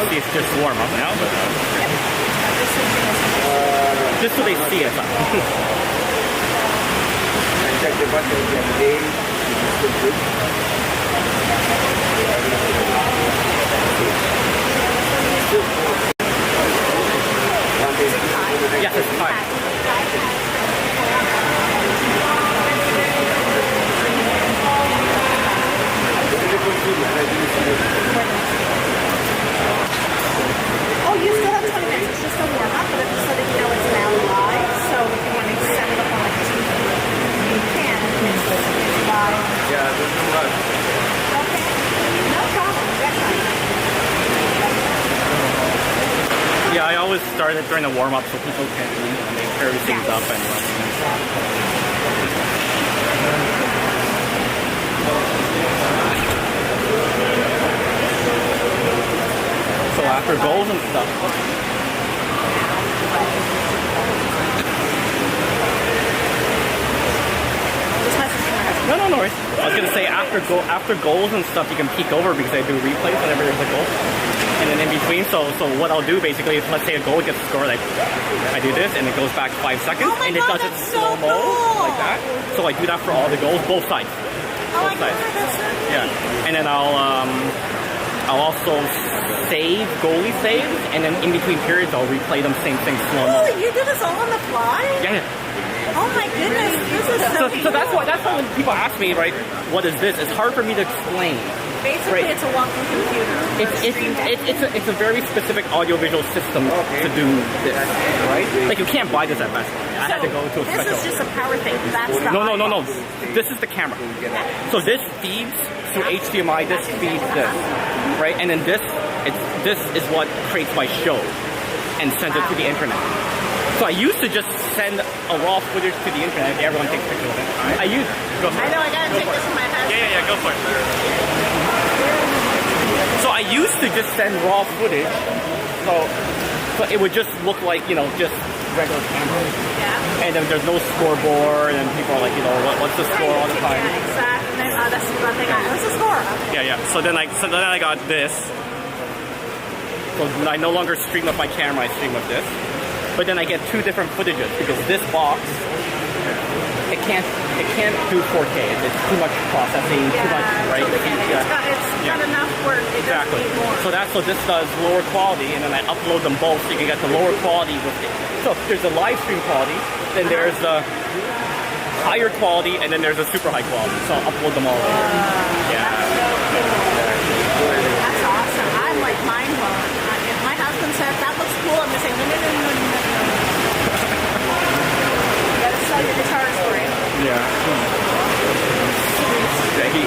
obviously it's just warm up now, but just so they see it. Check the button again. Yes, it's fine. Oh, you still have 20 minutes. It's just a warm up, but just so that you know it's now live. So if you want to set it up on like TV, you can. It's live. Yeah, there's no rush. Okay. No problem. That's fine. Yeah, I always start it during the warm up so people can make everything up and so after goals and stuff. No worries. I was gonna say after goals and stuff you can peek over because I do replays whenever there's a goal. And then in between, so what I'll do basically is let's say a goal gets scored, I do this and it goes back 5 seconds and it does it slow-mo like that. So I do that for all the goals, both sides. Both sides. Yeah. And then I'll also save goalie saves and then in between periods I'll replay them same thing slow-mo. Oh, you do this all on the fly? Yeah. Oh my goodness, this is So that's why when people ask me, right, what is this? It's hard for me to explain. Basically, it's a walking computer. It's a very specific audiovisual system to do this, right? Like you can't buy this at Best Buy. I had to go to a special. This is just a power thing. That's the No. This is the camera. So this feeds through HDMI. This feeds this, right? And then this is what creates my show and sends it to the internet. So I used to just send a raw footage to the internet. Everyone takes pictures of it. Go for it. I know, I gotta take this in my head. Yeah, go for it. So I used to just send raw footage, so it would just look like, just regular camera. Yeah. And then there's no scoreboard, and people are like, what's the score all the time? Yeah, exactly. And then, that's one thing. What's the score? Yeah. So then I got this. So I no longer stream with my camera, I stream with this. But then I get 2 different footages because this box, it can't do 4K. It's too much processing, too much, right? It's got enough work. It exactly. Doesn't need more. So this does lower quality, and then I upload them both so you can get the lower quality with it. So if there's a live stream quality, then there's the higher quality, and then there's a super high quality. So I'll upload them all later. Yeah. That's awesome. I'm like mind blown. If my husband said that looks cool, I'm gonna say no. You gotta sell your guitars for it. Yeah.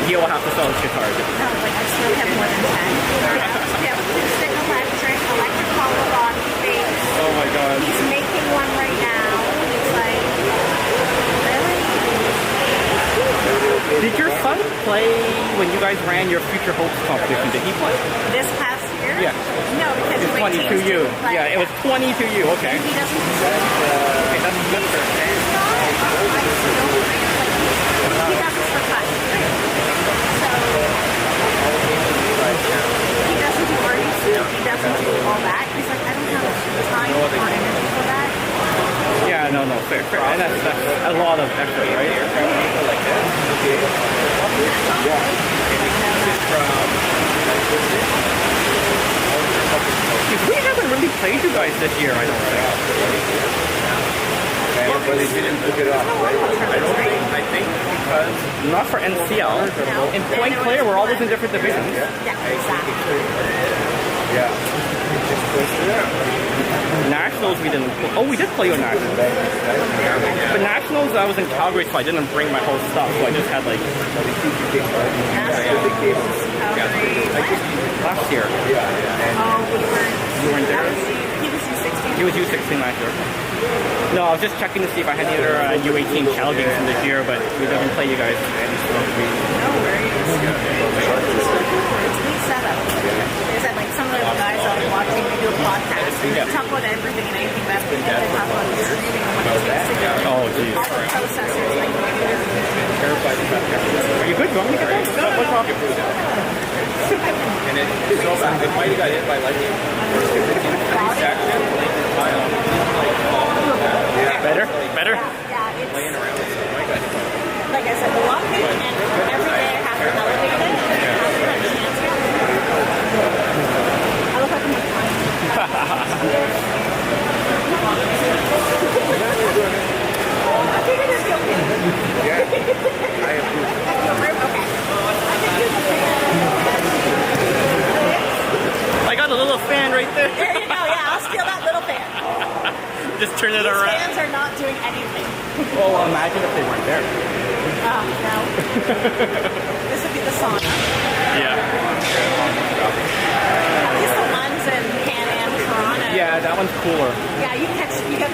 He'll have to sell his guitars. No, like I still have more than 10. We have acoustic, electric Colorado bass. Oh my god. He's making one right now. It's like, really? Did your son play when you guys ran your Future Hopes competition? Did he play? This past year? Yeah. No, because It's 22U. Yeah, it was 22U. Okay. He doesn't. Okay, that's good. He doesn't for fun. So he doesn't do REC. He doesn't do all that. He's like, I don't have time or energy for that. Yeah, no, fair. And that's a lot of effort, right? Like this. We haven't really played you guys this year, I don't think. But they didn't pick it up, right? I think because not for NCL. In point player, we're always in different divisions. Yeah, exactly. Yeah. Nationals, we didn't. We did play on Nationals. But Nationals, I was in Calgary, so I didn't bring my whole stuff. So I just had like last year. You weren't there. He was U16. He was U16 last year. No, I was just checking to see if I had any other U18 Cal games from this year, but we didn't play you guys. No worries. It's a neat setup. Is that like some of the guys I'll be watching, they do a podcast. And they talk about everything and anything about it. And they talk about the streaming and what it takes to do it. Oh, geez. All the processors, like Are you good? Do you want me to get that? What's wrong? And it's all about the Why you got hit by lightning? Section, Lincoln tile. Better? Better? Yeah, it's Laying around. Why you got hit by lightning? like I said, the walking, and every day I have to elevate it. And I haven't had a chance yet. I look like I'm I figured it'd be okay. Yeah. I approve. Okay. I can do the fan. I got a little fan right there. There you go. Yeah, I'll steal that little fan. Just turn it These around. fans are not doing anything. Well, imagine if they weren't there. Oh, no. This would be the sauna. Yeah. At least the ones in Pan Am, Toronto. Yeah, that one's cooler. Yeah, you get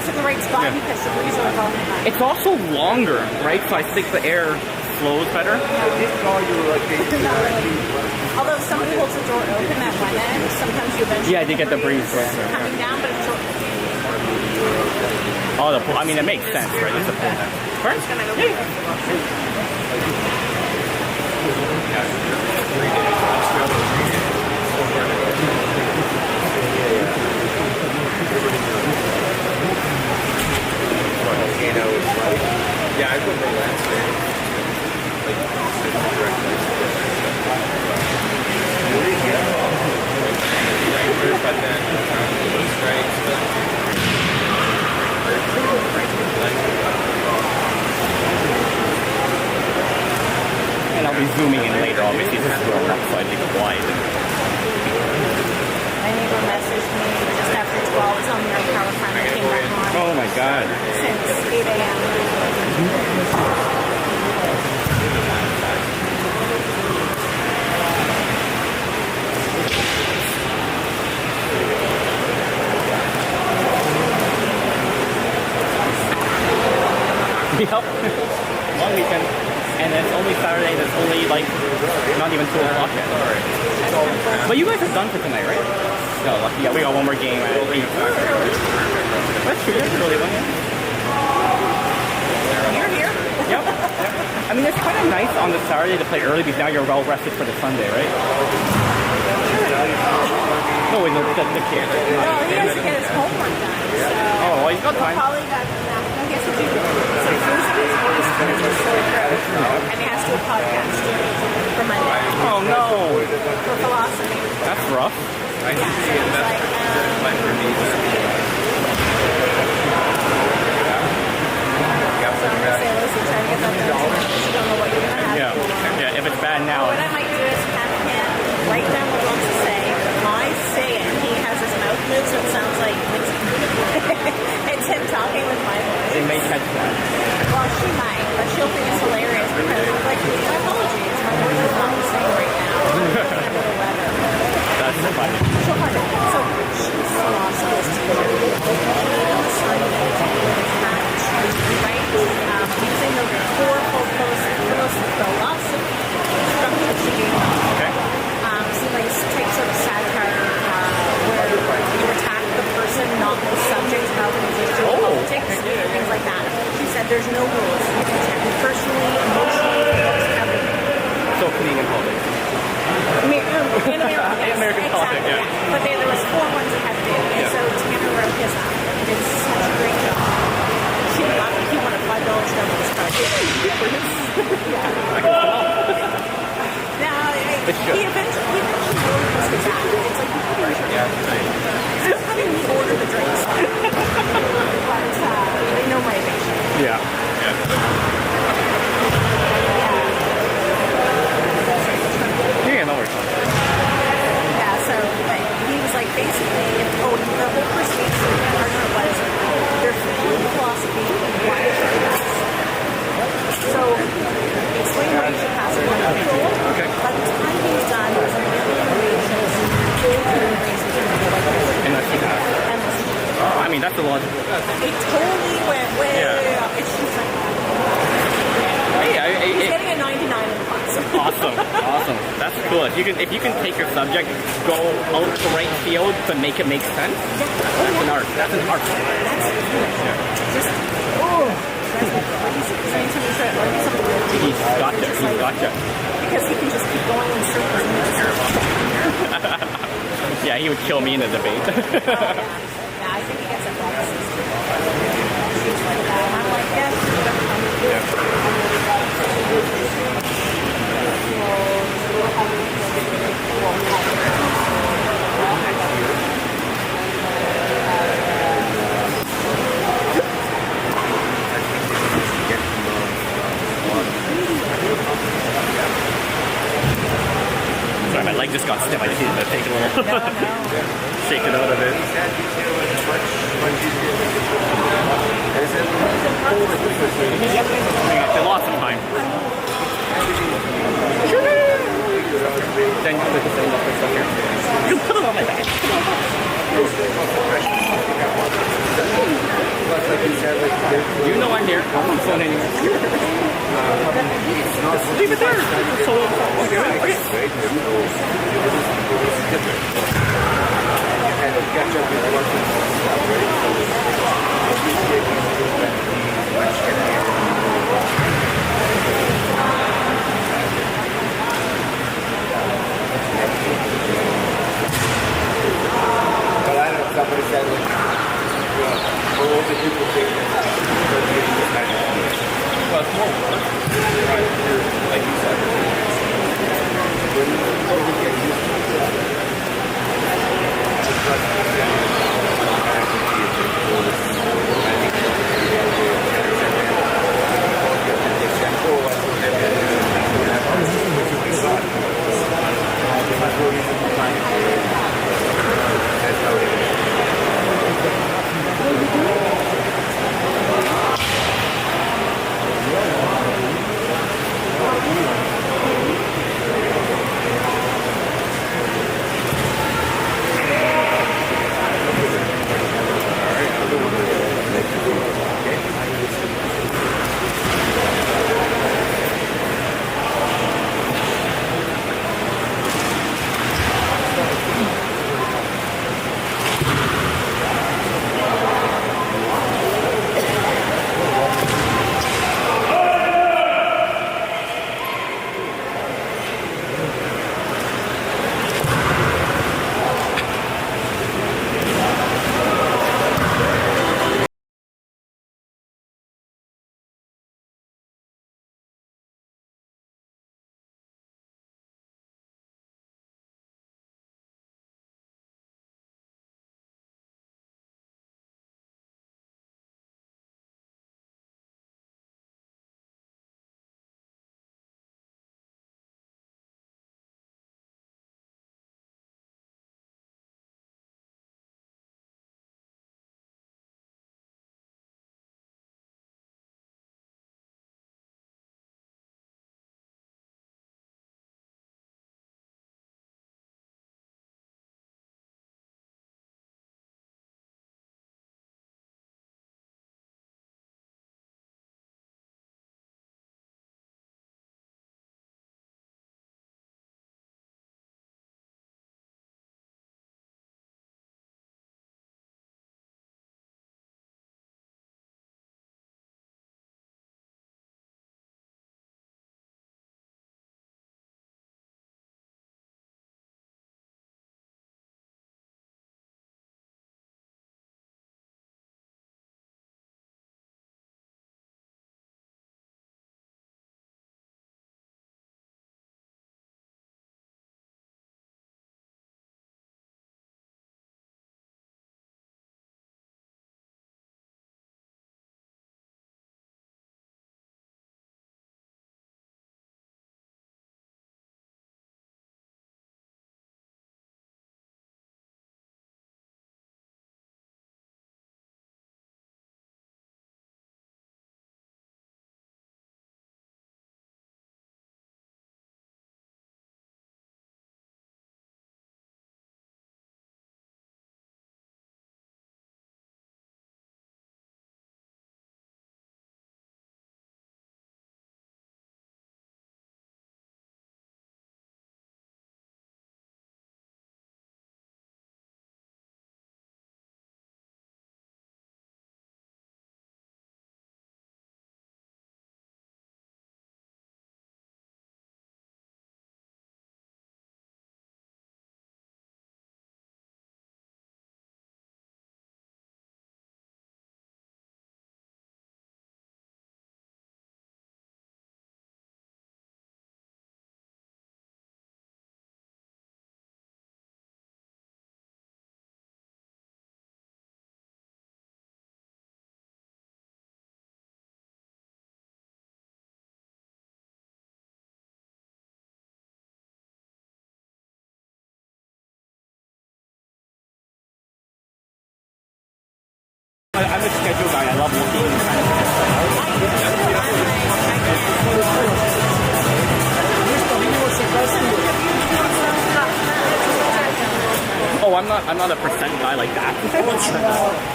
to the right spot, Yeah. you catch the breeze over all the time. It's also longer, right? So I think the air flows better. Not really. Although somebody holds the door open at one end, sometimes you eventually Yeah, they get the breeze breeze going. coming down, but it's Oh, the pool. I mean, it makes sense, right? It's a pool. Right? Volcano is like, yeah, I put the landscape. Like, but then strikes, And I'll be zooming in later. Obviously, this is growing up, so I think it's wide. My neighbor messaged me just after 12, telling me our power finally came back on Oh my god. since 8 a.m. Yep. Long weekend. And it's only Saturday, and it's only like not even 2 o'clock yet. But you guys are done for tonight, right? No, lucky. Yeah, we got one more game at 8. That's true, that's really one, yeah. You're here? Yep. I mean, it's kind of nice on the Saturday to play early because now you're well rested for the Sunday, right? No, wait, the kid. Well, he has to get his homework done. So Oh, well, he's got time. probably got he has to do some losing his voice because he's so throat, and he has to do a podcast for Monday Oh no, for philosophy. that's rough. I Yeah, can so see it. it's That's like, like for me. so I'm gonna say, listen, try to get that done tonight. You don't know what you're gonna have. Yeah, yeah. If it's bad now, What I might do is have him write down what he wants to say. I say it, he has his mouth moved, so it sounds like it's him talking with my voice. they may catch that. Well, she might, but she'll think it's hilarious because, like, my apologies, my voice is not the same right now. I'm feeling a little better. That's funny. She'll find it. So she's lost this teacher. She assigned me to do this match, right? Using the core philosophy structure she gave me. Okay. Some like types of satire where you attack the person, not the subject, how they use politics, things like that. She said there's no rules. You can attack me personally, emotionally, everything. So Canadian politics. In American politics, exactly, yeah. But there was 4 ones that had to do, and so Tanner wrote his up. He did such a great job. She loved it. He wanted $5 down on his card. Now, he eventually noticed his act. It's like, still having me order the drinks. But they know my addiction. Yeah. Yeah, no worries. Yeah, so but he was like, basically, the whole persuasive argument was there's one philosophy, why it should pass. So explain why you should pass it on control. Okay. By the time he's done, there's a million reasons, billion reasons to make it like this. Unless you have. Endless. I mean, that's the logical. It totally went way Yeah. up. It's just like, Hey, he's getting a 99 in the class. awesome. That's cool. If you can take your subject, go out the right field to make it make sense. That's an art. That's an art. Just, drives me crazy. Because anytime you try to argue something real deep, He's gotcha. just He's like- gotcha. Because he can just keep going in circles. And just, Yeah, he would kill me in the debate. Yeah, I think he gets a bonus. He's like that. And I'm like, Sorry, my leg just got stiff. I just needed to take a little, no. shake it out of it. They lost some time. Then you put the thing up and stuff here. You put it on my back. You know I'm here. I'm not going anywhere. Just leave it there. So, okay. But I don't know, somebody said, like, well, what the people think well, it's more work. Right. Like you said. When you get used to it, it's like, I can see it. I'm a schedule guy. I love looking. Oh, I'm not a percent guy like that.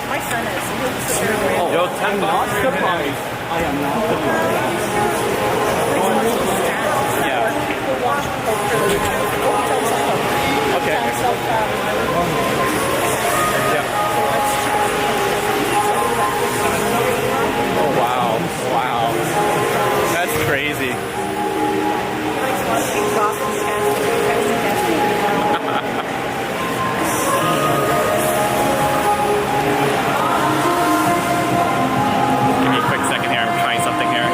My son is. Oh, yo, I'm not surprised. I am not surprised. Yeah. Okay. Yeah. Oh wow. Wow. That's crazy. Give me a quick second here. I'm trying something here.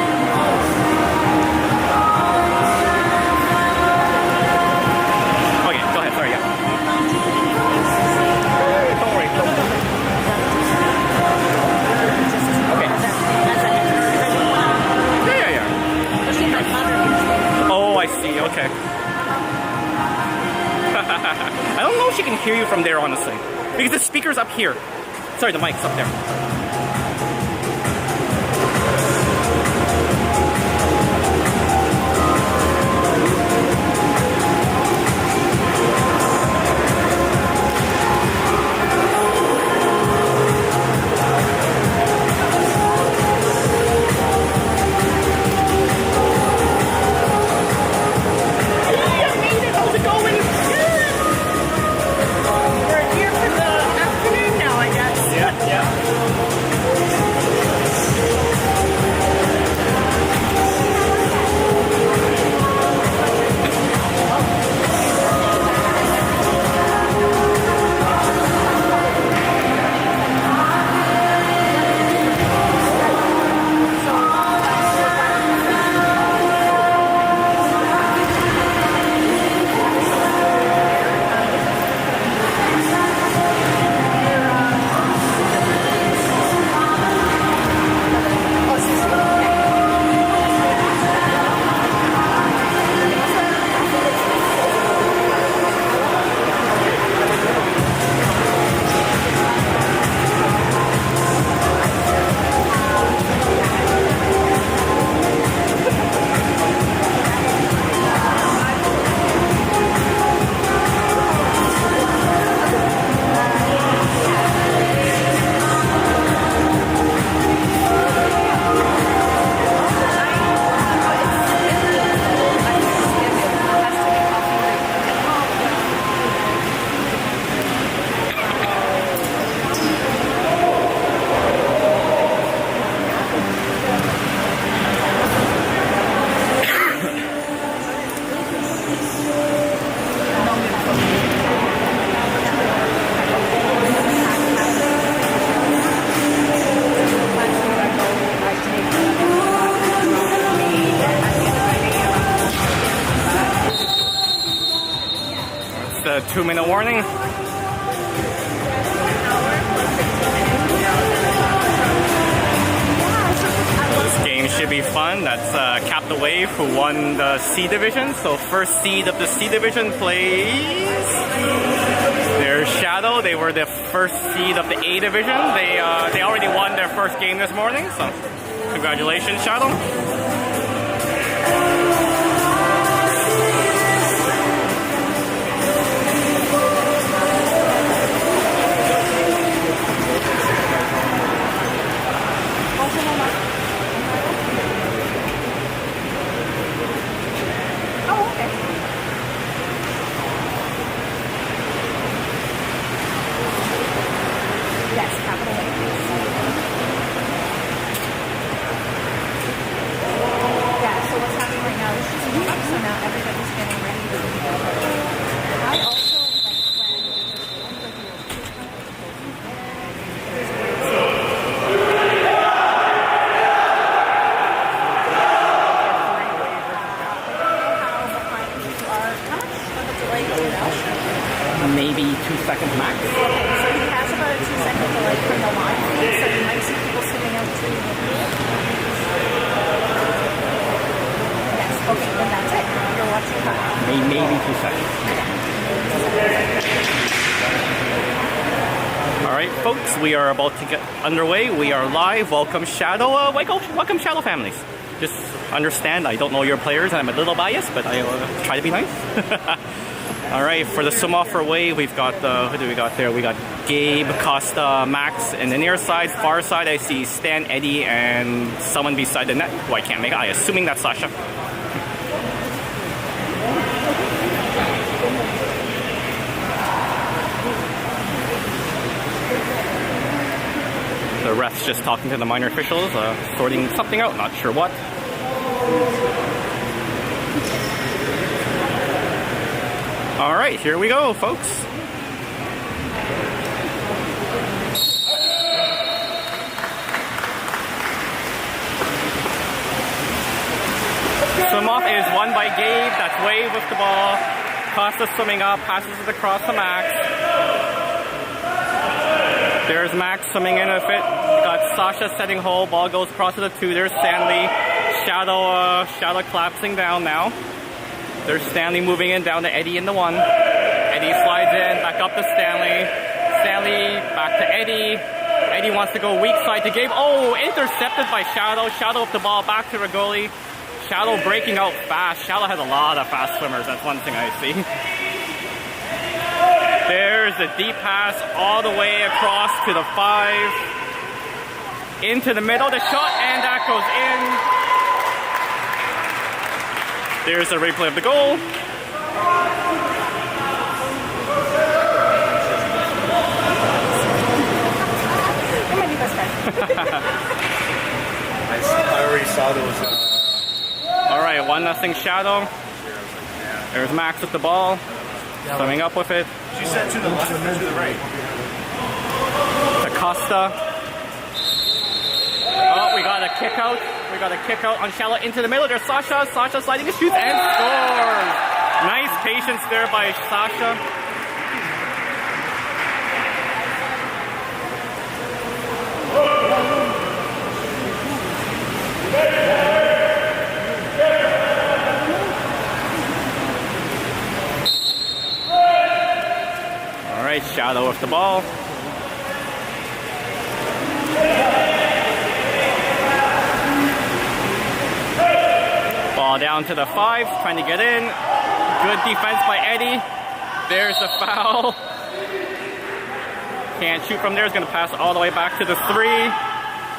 Okay, go ahead. Sorry, yeah. Don't worry. Okay. Yeah. Oh, I see. Okay. I don't know if she can hear you from there, honestly. Because the speaker's up here. Sorry, the mic's up there. The 2-minute warning. This game should be fun. That's Cap the Wave, who won the C division. So first seed of the C division plays. There's Shadow. They were the first seed of the A division. They already won their first game this morning. So congratulations, Shadow. Maybe 2 seconds max. Okay, so he has about a 2-second delay from the line, so you might see people sitting out too. Yes, okay, then that's it. You're watching time. Maybe 2 seconds. All right. right, folks, we are about to get underway. We are live. Welcome, Shadow. Welcome, Shadow families. Just understand, I don't know your players, and I'm a little biased, but I try to be nice. All right, for the swim off for wave, we've got who do we got there? We got Gabe, Costa, Max, and the near side, far side, I see Stan, Eddie, and someone beside the net who I can't make out. I'm assuming that's Sasha. The ref's just talking to the minor officials, sorting something out, not sure what. All right, here we go, folks. Swim off is won by Gabe. That's Wave with the ball. Costa swimming up, passes it across to Max. There's Max swimming in with it. Got Sasha setting hole. Ball goes across to the 2. There's Stanley. Shadow collapsing down now. There's Stanley moving in down to Eddie in the 1. Eddie slides in, back up to Stanley. Stanley back to Eddie. Eddie wants to go weak side to Gabe. Oh, intercepted by Shadow. Shadow with the ball back to Rigoli. Shadow breaking out fast. Shadow has a lot of fast swimmers. That's one thing I see. There's the deep pass all the way across to the 5. Into the middle, the shot, and that goes in. There's the replay of the goal. You're my new best friend. I already saw those. All right, 1-0 Shadow. There's Max with the ball. Swimming up with it. She said to the left or to the right? To Costa. Oh, we got a kick out. We got a kick out on Shallow into the middle. There's Sasha. Sasha sliding the shoots and scores. Nice patience there by Sasha. All right, Shadow with the ball. Ball down to the 5, trying to get in. Good defense by Eddie. There's the foul. Can't shoot from there. He's going to pass all the way back to the 3.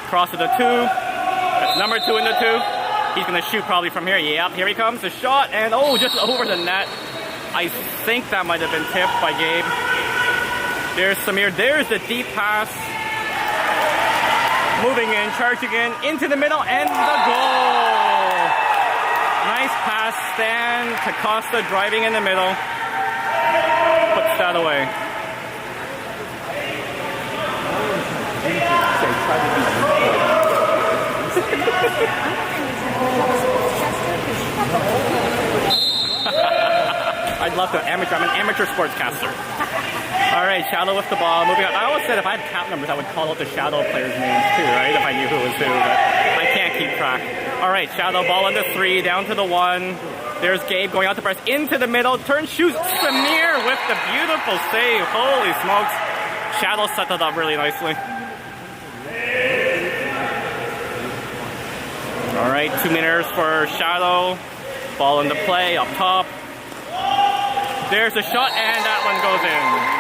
Cross to the 2. That's number 2 in the 2. He's going to shoot probably from here. Yep, here he comes. The shot, and oh, just over the net. I think that might have been tipped by Gabe. There's Samir. There's the deep pass. Moving in, charging in, into the middle, and the goal. Nice pass, Stan to Costa, driving in the middle. Puts that away. I'd love to amateur. I'm an amateur sportscaster. All right, Shadow with the ball. Moving on. I always said if I had cap numbers, I would call out the Shadow players' names too, right? If I knew who was who, but I can't keep track. All right, Shadow ball into 3, down to the 1. There's Gabe going out to press into the middle. Turn, shoots. Samir with the beautiful save. Holy smokes. Shadow set that up really nicely. All right, 2 meters for Shadow. Ball into play up top. There's a shot, and that one goes in.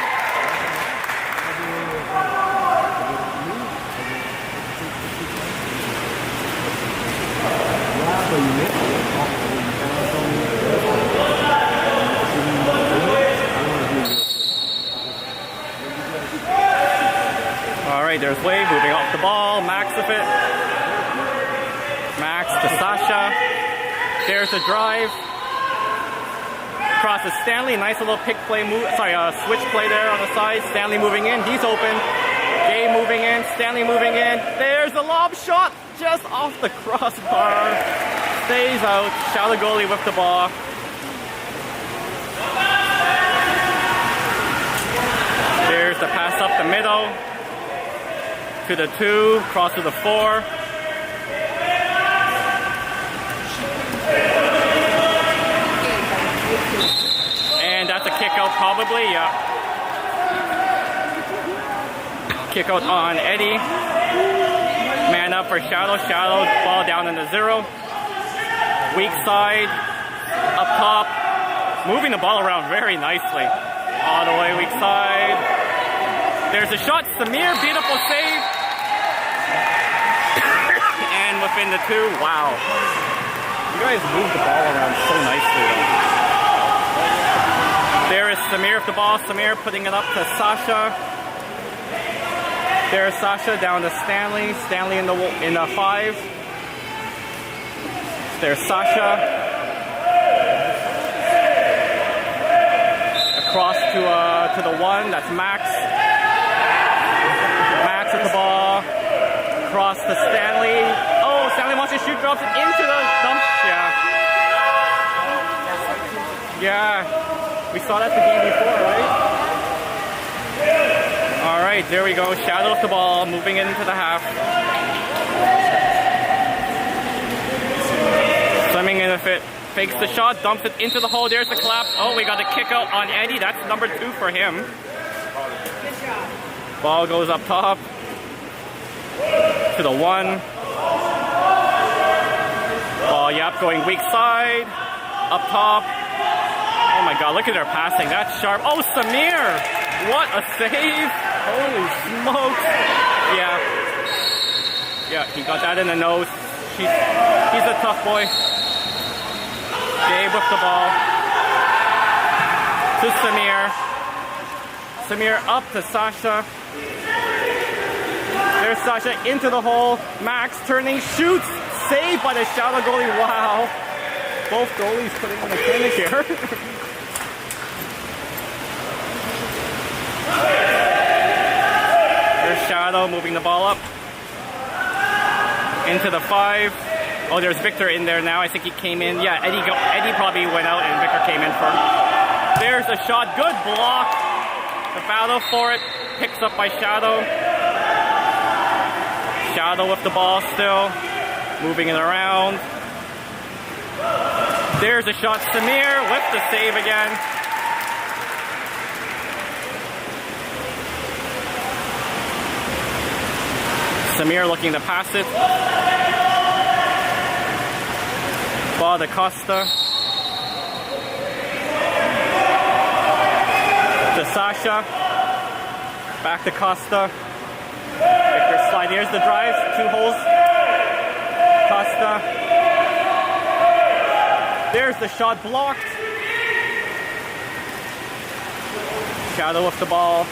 All right, there's Wave moving off the ball. Max with it. Max to Sasha. There's a drive. Across to Stanley. Nice little pick play move. Switch play there on the side. Stanley moving in. He's open. Gabe moving in. Stanley moving in. There's the lob shot just off the crossbar. Stays out. Shadow goalie with the ball. There's the pass up the middle. To the 2. Cross to the 4. And that's a kick out probably, yeah. Kick out on Eddie. Man up for Shadow. Shadow, ball down in the 0. Weak side, up top. Moving the ball around very nicely. All the way weak side. There's a shot. Samir, beautiful save. And within the 2, wow. You guys move the ball around so nicely though. There is Samir with the ball. Samir putting it up to Sasha. There's Sasha down to Stanley. Stanley in the 5. There's Sasha. Across to the 1. That's Max. Max with the ball. Across to Stanley. Oh, Stanley wants to shoot. Drops it into the dump. Yeah. We saw that the game before, right? Alright, there we go. Shadow with the ball, moving it into the half. Swimming in if it fakes the shot, dumps it into the hole. There's the collapse. Oh, we got a kick out on Eddie. That's number 2 for him. Ball goes up top to the 1. Ball, yep, going weak side. Up top. Oh my god, look at her passing. That's sharp. Oh, Samir! What a save! Holy smokes! Yeah, he got that in the nose. He's a tough boy. Gabe with the ball. To Samir. Samir up to Sasha. There's Sasha into the hole. Max turning, shoots. Saved by the Shadow goalie. Wow. Both goalies putting in the clinic here. There's Shadow moving the ball up. Into the 5. Oh, there's Victor in there now. I think he came in. Yeah, Eddie probably went out and Victor came in for him. There's a shot. Good block. The battle for it. Picks up by Shadow. Shadow with the ball still. Moving it around. There's a shot. Samir with the save again. Samir looking to pass it. Ball to Costa. To Sasha. Back to Costa. Victor slide. Here's the drive. 2 holes. Costa. There's the shot blocked. Shadow with the ball.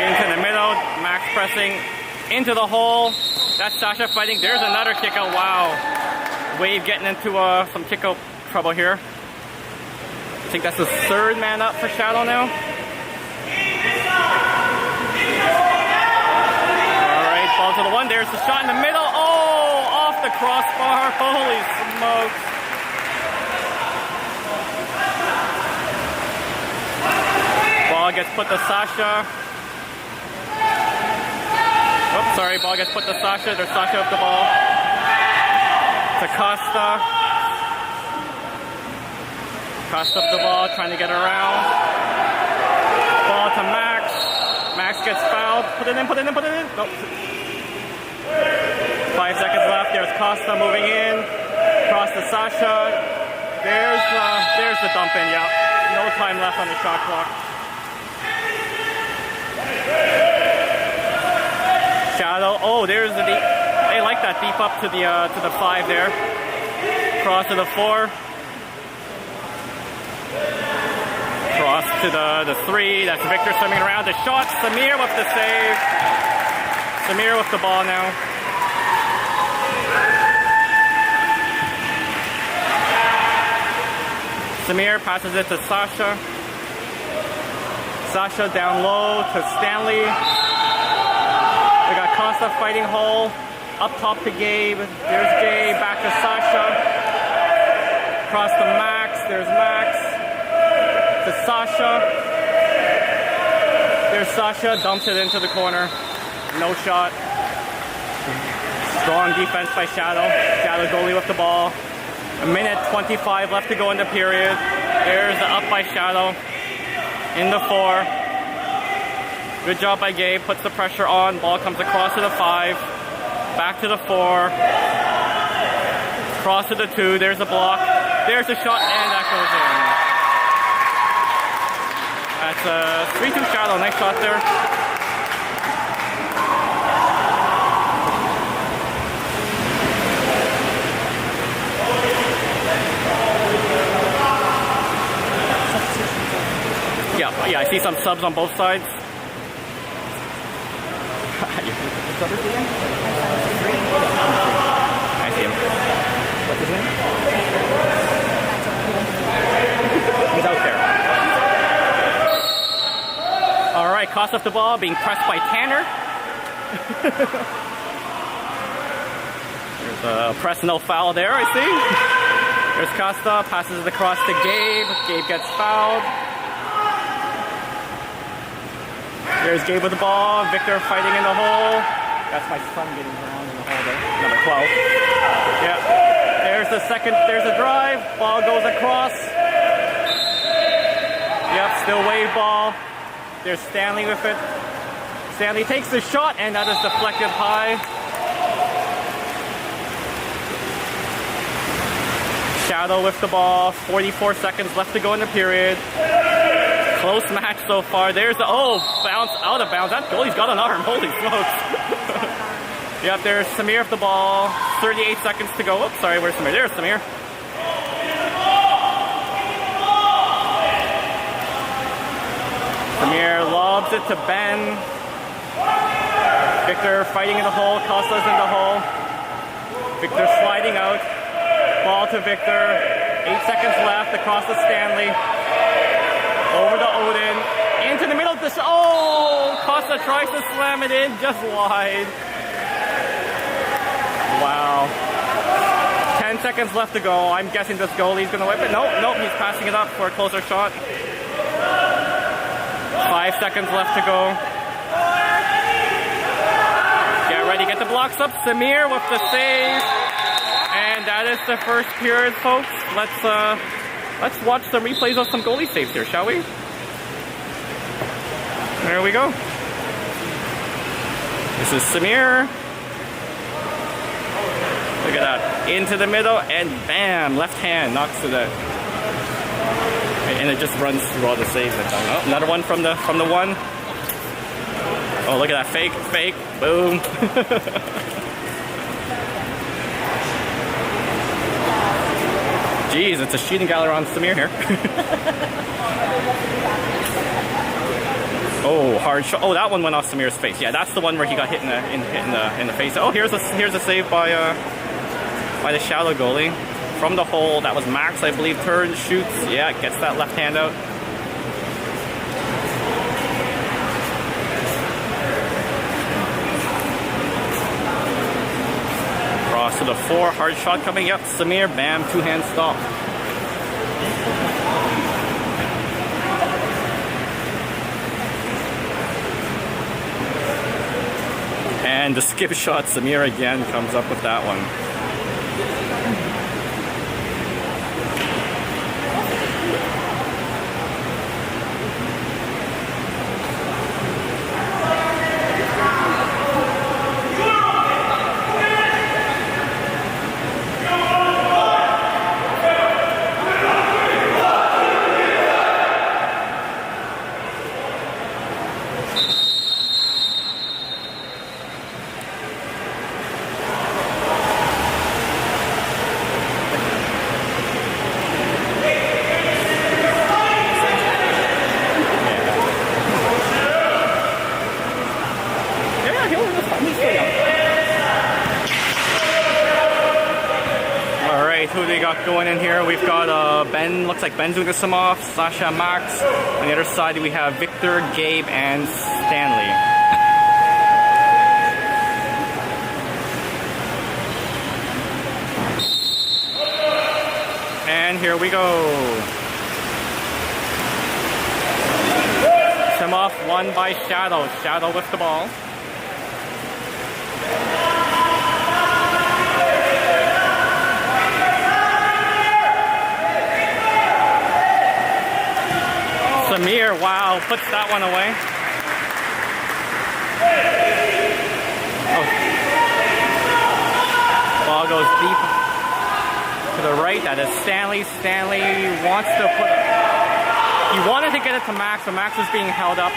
Into the middle. Max pressing into the hole. That's Sasha fighting. There's another kick out. Wow. Wave getting into some kick out trouble here. I think that's the 3rd man up for Shadow now. Alright, ball to the 1. There's the shot in the middle. Oh, off the crossbar. Holy smokes. Ball gets put to Sasha. Oops, sorry, ball gets put to Sasha. There's Sasha with the ball. To Costa. Costa up the ball, trying to get around. Ball to Max. Max gets fouled. Put it in. Nope. 5 seconds left. There's Costa moving in. Cross to Sasha. There's the dump in, yeah. No time left on the shot clock. Shadow. Oh, there's the deep. They like that deep up to the 5 there. Cross to the 4. Cross to the 3. That's Victor swimming around. The shot. Samir with the save. Samir with the ball now. Samir passes it to Sasha. Sasha down low to Stanley. We got Costa fighting hole. Up top to Gabe. There's Gabe. Back to Sasha. Across to Max. There's Max. To Sasha. There's Sasha. Dumps it into the corner. No shot. Strong defense by Shadow. Shadow goalie with the ball. 1:25 left to go in the period. There's the up by Shadow. In the 4. Good job by Gabe. Puts the pressure on. Ball comes across to the 5. Back to the 4. Cross to the 2. There's a block. There's a shot, and that goes in. That's a 3-2 Shadow. Nice shot there. Yeah, I see some subs on both sides. I see him. What's his name? He's out there. All right, Costa off the ball, being pressed by Tanner. There's a press, no foul there, I see. There's Costa, passes it across to Gabe. Gabe gets fouled. There's Gabe with the ball. Victor fighting in the hole. That's my son getting around in the hole there. Number 12. Yeah. There's the second. There's a drive. Ball goes across. Yep, still wave ball. There's Stanley with it. Stanley takes the shot, and that is deflected high. Shadow with the ball. 44 seconds left to go in the period. Close match so far. There's the bounce out of bounds. That goalie's got an arm. Holy smokes. Yep, there's Samir with the ball. 38 seconds to go. Oops, sorry, where's Samir? There's Samir. Samir lobs it to Ben. Victor fighting in the hole. Costa's in the hole. Victor sliding out. Ball to Victor. 8 seconds left across to Stanley. Over to Odin, into the middle of the Costa tries to slam it in, just wide. Wow. 10 seconds left to go. I'm guessing this goalie's gonna whip it. Nope, he's passing it up for a closer shot. 5 seconds left to go. Get ready, get the blocks up. Samir with the save. And that is the first period, folks. Let's watch some replays of some goalie saves here, shall we? There we go. This is Samir. Look at that. Into the middle, and bam! Left hand knocks to the... And it just runs through all the saves. Oh, another one from the 1. Oh, look at that. Fake. Boom. Jeez, it's a shooting gallery on Samir here. Oh, hard shot. Oh, that one went off Samir's face. Yeah, that's the one where he got hit in the face. Oh, here's a save by the Shadow goalie from the hole. That was Max, I believe. Turns, shoots. Yeah, gets that left hand out. Cross to the 4, hard shot coming up. Samir, bam, 2-hand stop. And the skip shot, Samir again comes up with that one. Who they got going in here? We've got Ben, looks like Ben's doing some off, Sasha, Max. On the other side we have Victor, Gabe, and Stanley. And here we go. Tim off, won by Shadow. Shadow with the ball. Samir Wow, puts that one away. Ball goes deep to the right. That is Stanley. Stanley wants to put... He wanted to get it to Max, but Max was being held up.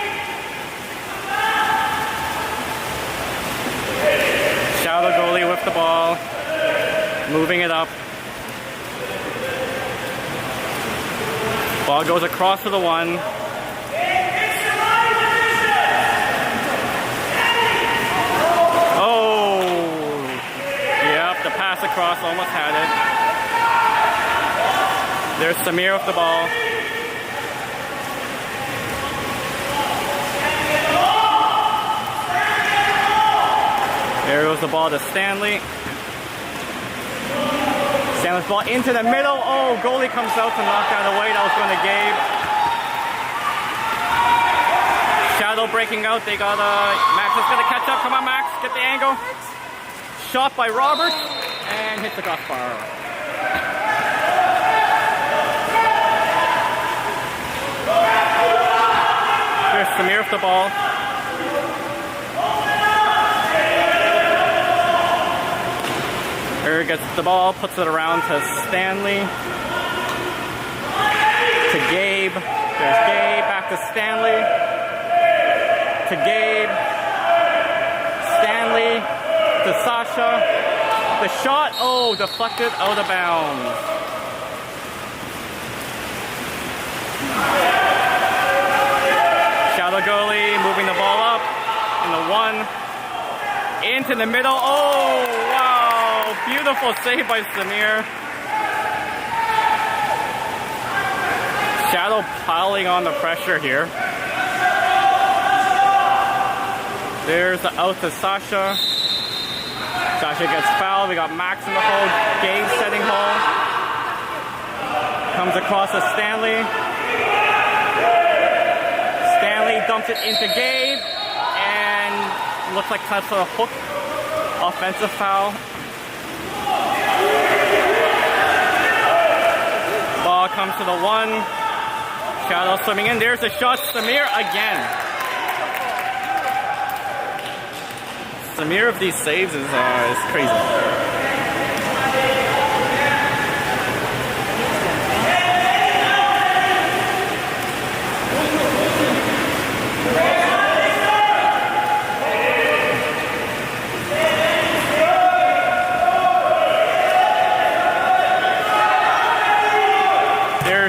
Shadow goalie with the ball. Moving it up. Ball goes across to the 1. Oh! Yep, the pass across, almost had it. There's Samir with the ball. There goes the ball to Stanley. Stanley's ball into the middle. Oh, goalie comes out to knock that away. That was going to Gabe. Shadow breaking out. They got Max is going to catch up. Come on, Max. Get the angle. Shot by Robert. And hits the crossbar. There's Samir with the ball. Gets the ball, puts it around to Stanley, to Gabe. There's Gabe, back to Stanley, to Gabe, Stanley, to Sasha. The shot, oh, deflected out of bounds. Shadow goalie moving the ball up in the 1, into the middle. Oh, wow. Beautiful save by Samir. Shadow piling on the pressure here. There's the out to Sasha. Sasha gets fouled. We got Max in the hole. Gabe setting hole. Comes across to Stanley. Stanley dumps it into Gabe. And looks like kind of a hook. Offensive foul. Ball comes to the 1. Shadow swimming in. There's the shot. Samir again. Samir of these saves is crazy.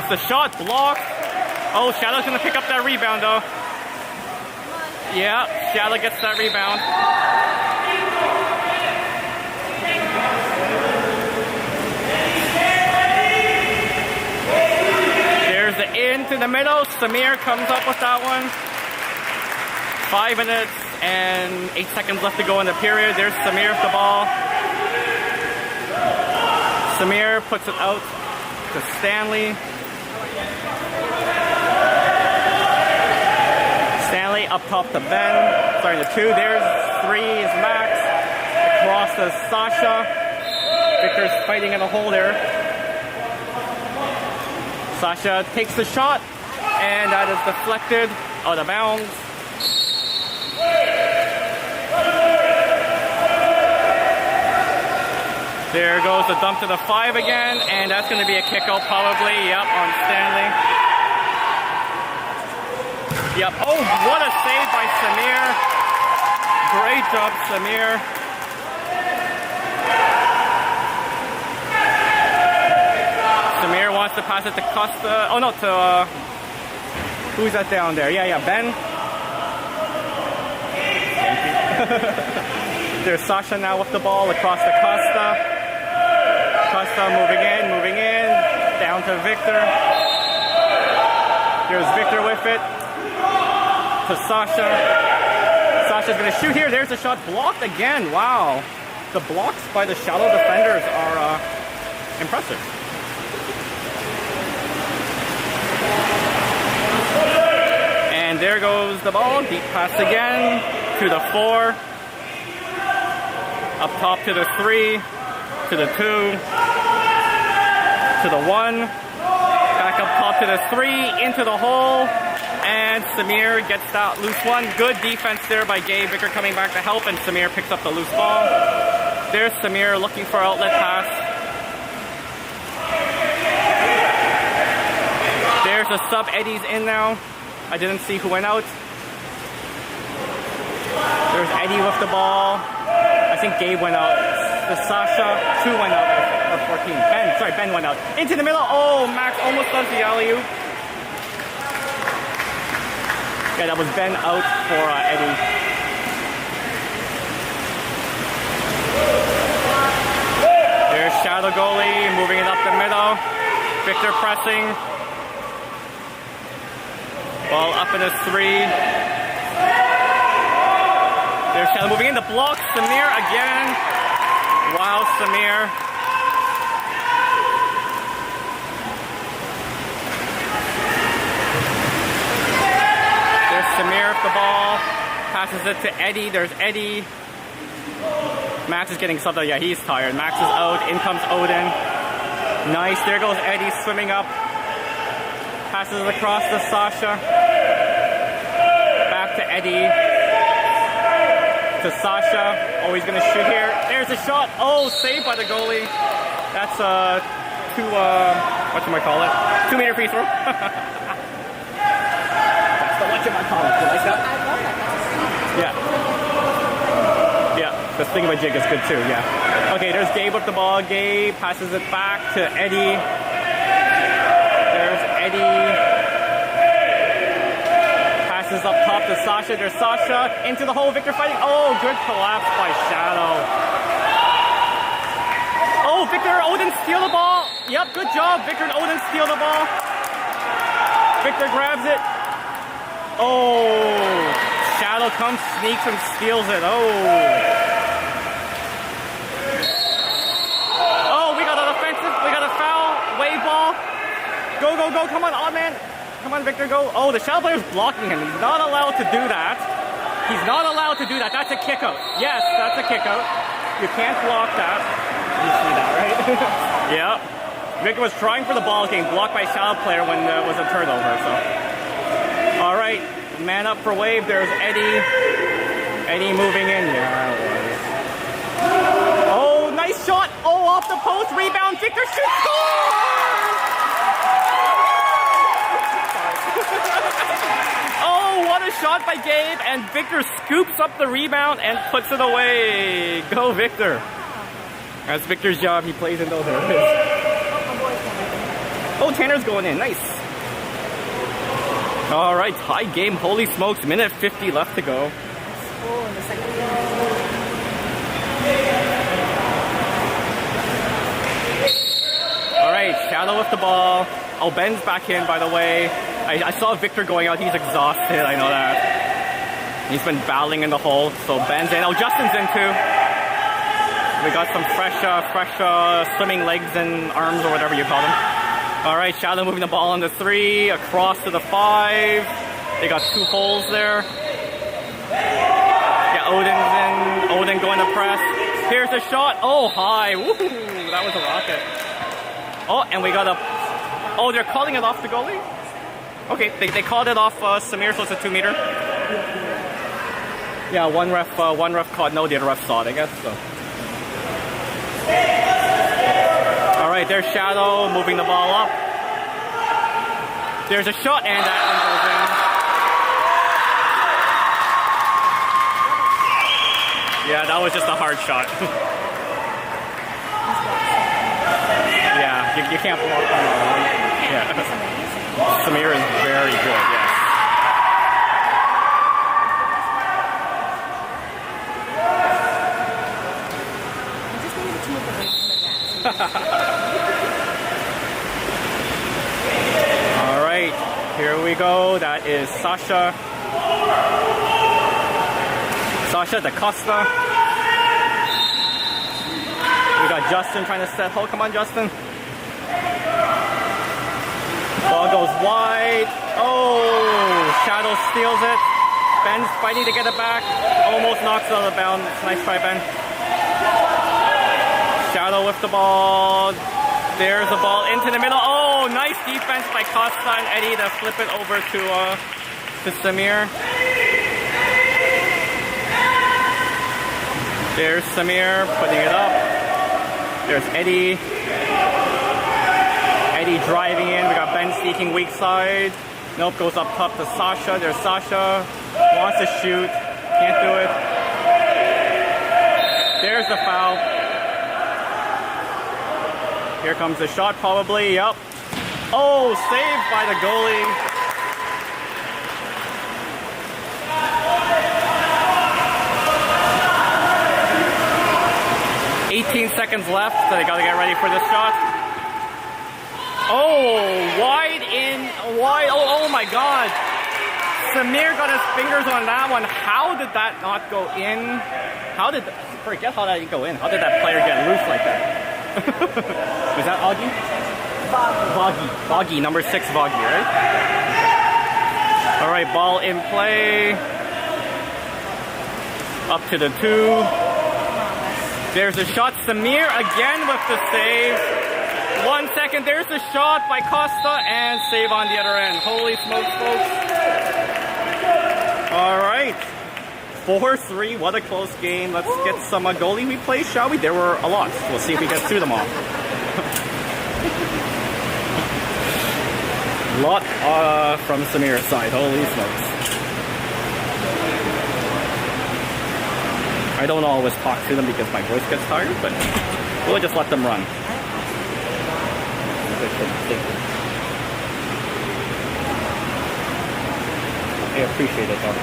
The shot blocked. Oh, Shadow's gonna pick up that rebound though. Yeah, Shadow gets that rebound. There's the into the middle. Samir comes up with that one. 5 minutes and 8 seconds left to go in the period. There's Samir with the ball. Samir puts it out to Stanley. Stanley up top to Ben. Sorry, the 2. There's 3 is Max. Across to Sasha. Victor's fighting in a hole there. Sasha takes the shot. And that is deflected out of bounds. There goes the dump to the 5 again. And that's going to be a kick out probably. Yep, on Stanley. Yep. Oh, what a save by Samir. Great job, Samir. Samir wants to pass it to Costa. Oh, no, to... who's that down there? Yeah, Ben. Thank you. There's Sasha now with the ball across to Costa. Costa moving in. Down to Victor. There's Victor with it. To Sasha. Sasha's going to shoot here. There's a shot blocked again. Wow. The blocks by the Shadow defenders are impressive. And there goes the ball. Deep pass again to the 4. Up top to the 3. To the 2. To the 1. Back up top to the 3. Into the hole. And Samir gets that loose one. Good defense there by Gabe. Victor coming back to help, and Samir picks up the loose ball. There's Samir looking for outlet pass. There's a sub. Eddie's in now. I didn't see who went out. There's Eddie with the ball. I think Gabe went out. The Sasha, 2 went out, or 14. Ben went out. Into the middle. Oh, Max almost does the alley-oop. Yeah, that was Ben out for Eddie. There's Shadow goalie moving it up the middle. Victor pressing. Ball up in a 3. There's Shadow moving in the block. Samir again. Wow, Samir. There's Samir with the ball. Passes it to Eddie. There's Eddie. Max is getting subbed out. Yeah, he's tired. Max is out. In comes Odin. Nice. There goes Eddie swimming up. Passes it across to Sasha. Back to Eddie. To Sasha. Oh, he's going to shoot here. There's a shot. Oh, saved by the goalie. That's a 2 meter free throw. That's the whatchamacallit. You like that? I love that. Yeah. Yeah, the thingamajig is good too, yeah. Okay, there's Gabe with the ball. Gabe passes it back to Eddie. There's Eddie. Passes up top to Sasha. There's Sasha into the hole. Victor fighting. Oh, good collapse by Shadow. Oh, Victor Odin steal the ball. Yep, good job. Victor and Odin steal the ball. Victor grabs it. Oh, Shadow comes, sneaks, and steals it. Oh, we got an offensive. We got a foul. Wave ball. Go, go, go. Come on, odd man. Come on, Victor, go. Oh, the Shadow player's blocking him. He's not allowed to do that. He's not allowed to do that. That's a kick out. Yes, that's a kick out. You can't block that. You see that, right? Yeah. Victor was trying for the ball, getting blocked by Shadow player when it was a turnover, so. All right, man up for Wave. There's Eddie. Eddie moving in. Yeah, it was. Oh, nice shot. Oh, off the post. Rebound. Victor shoots. Score! Oh, what a shot by Gabe. And Victor scoops up the rebound and puts it away. Go, Victor. That's Victor's job. He plays in those areas. Oh, Tanner's going in. Nice. All right, tie game. Holy smokes. Minute 50 left to go. Oh, in the second All right, Shadow with the ball. Oh, Ben's back in, by the way. I saw Victor going out. He's exhausted. I know that. He's been battling in the hole. So Ben's in. Oh, Justin's in too. We got some fresh swimming legs and arms or whatever you call them. All right, Shadow moving the ball on the 3, across to the 5. They got 2 holes there. Yeah, Odin's in. Odin going to press. Here's the shot. Oh, high. Woo, that was a rocket. Oh, and we got a... Oh, they're calling it off the goalie? Okay, they called it off Samir, so it's a 2 meter. Yeah, one ref caught no, the other ref saw it, I guess, so. All right, there's Shadow moving the ball up. There's a shot, and that one goes in. Yeah, that was just a hard shot. Yeah, you can't block on that. Yeah. Samir is very good, yes. All right, here we go. That is Sasha. Sasha DaCosta. We got Justin trying to set. Oh, come on, Justin. Ball goes wide. Oh, Shadow steals it. Ben's fighting to get it back. Almost knocks it out of bounds. Nice try, Ben. Shadow with the ball. There's the ball into the middle. Oh, nice defense by Costa and Eddie to flip it over to to Samir. There's Samir putting it up. There's Eddie. Eddie driving in. We got Ben sneaking weak side. Nope, goes up top to Sasha. There's Sasha. Wants to shoot. Can't do it. There's the foul. Here comes the shot probably. Yep. Oh, saved by the goalie. Seconds left, so they gotta get ready for this shot. Oh, wide in, wide. Oh my God. Samir got his fingers on that one. How did that not go in? Forget how that didn't go in. How did that player get loose like that? Was that Augie? Boggy, number 6 Boggy, right? All right, ball in play. Up to the 2. There's a shot. Samir again with the save. 1 second. There's the shot by Costa and save on the other end. Holy smokes, folks. All right. 4-3. What a close game. Let's get some goalie replays, shall we? There were a lot. We'll see if we get through them all. Lot from Samir's side. Holy smokes. I don't always talk to them because my voice gets tired, but we'll just let them run. I appreciate it, though.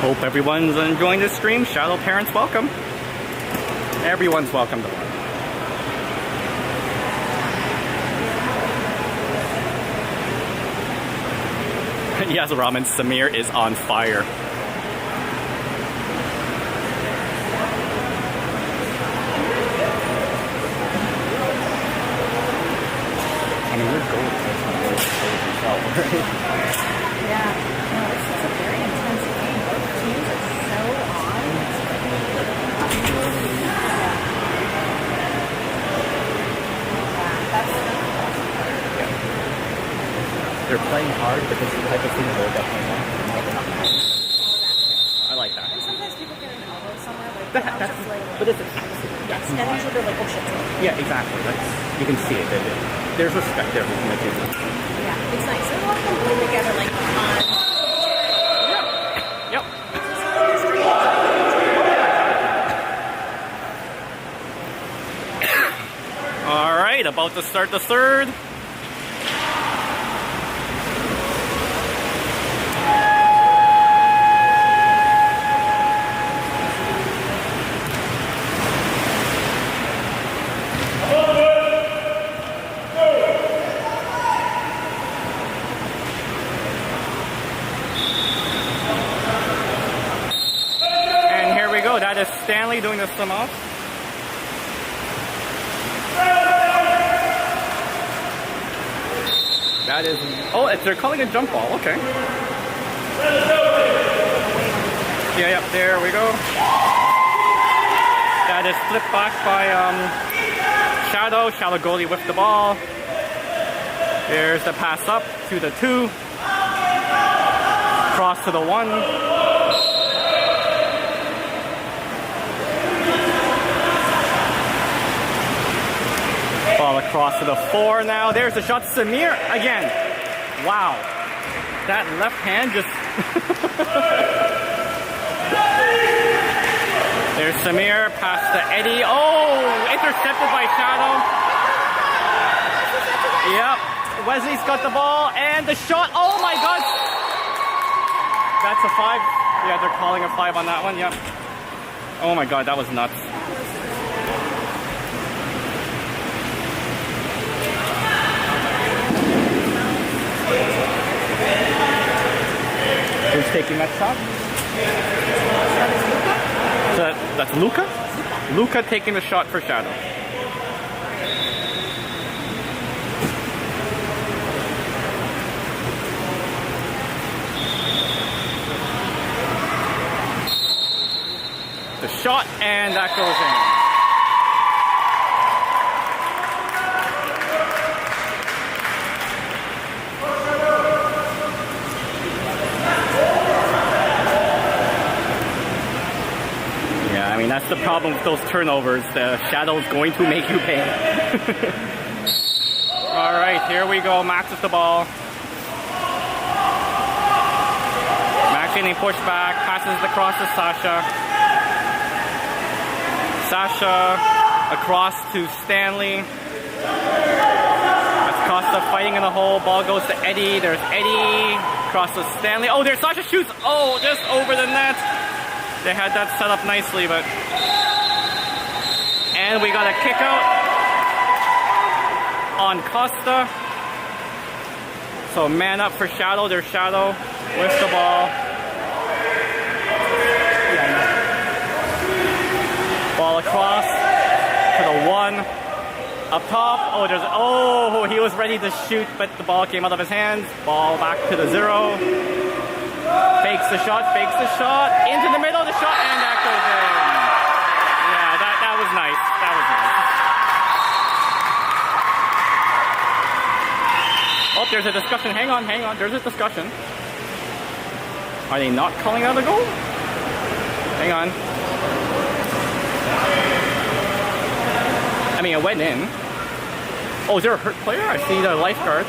Hope everyone's enjoying this stream. Shadow parents, welcome. Everyone's welcome to one. Yes, Ramen, Samir is on fire. I mean, you're gold. Yeah, no, it's a very intense game. Both teams are so on. They're playing hard, but this is the type of thing they're definitely not. I like that. And sometimes people get an elbow somewhere, like That's, but it's yes, and usually they're like, oh shit. yeah, exactly. Like, you can see it. There's respect there between the two. Yeah, it's nice. And a lot of them play together, like on. Yep. All right, about to start the third. That is Stanley doing the sum off. That is, oh, they're calling a jump ball, okay. Yeah, there we go. That is flipped back by Shadow. Shadow goalie with the ball. There's the pass up to the 2. Cross to the 1. Ball across to the 4 now. There's the shot. Samir again. Wow. That left hand just... There's Samir. Pass to Eddie. Oh! Intercepted by Shadow. Yep. Wesley's got the ball. And the shot. Oh my God. That's a 5. Yeah, they're calling a 5 on that one. Yep. Oh my God, that was nuts. taking that shot. So that's Luca? Luca taking the shot for Shadow. The shot, and that goes in. I mean, that's the problem with those turnovers. The Shadow is going to make you pay. All right, here we go. Max with the ball. Max getting pushed back. Passes it across to Sasha. Sasha across to Stanley. That's Costa fighting in the hole. Ball goes to Eddie. There's Eddie. Across to Stanley. Oh, there's Sasha shoots. Oh, just over the net. They had that set up nicely, but... And we got a kick out on Costa. So man up for Shadow. There's Shadow with the ball. Ball across to the 1. Up top. Oh, oh, he was ready to shoot, but the ball came out of his hands. Ball back to the 0. Fakes the shot, into the middle, the shot, and that goes in. Yeah, that was nice. That was nice. Oh, there's a discussion. Hang on. There's a discussion. Are they not calling out a goal? Hang on. I mean, it went in. Oh, is there a hurt player? I see the lifeguard.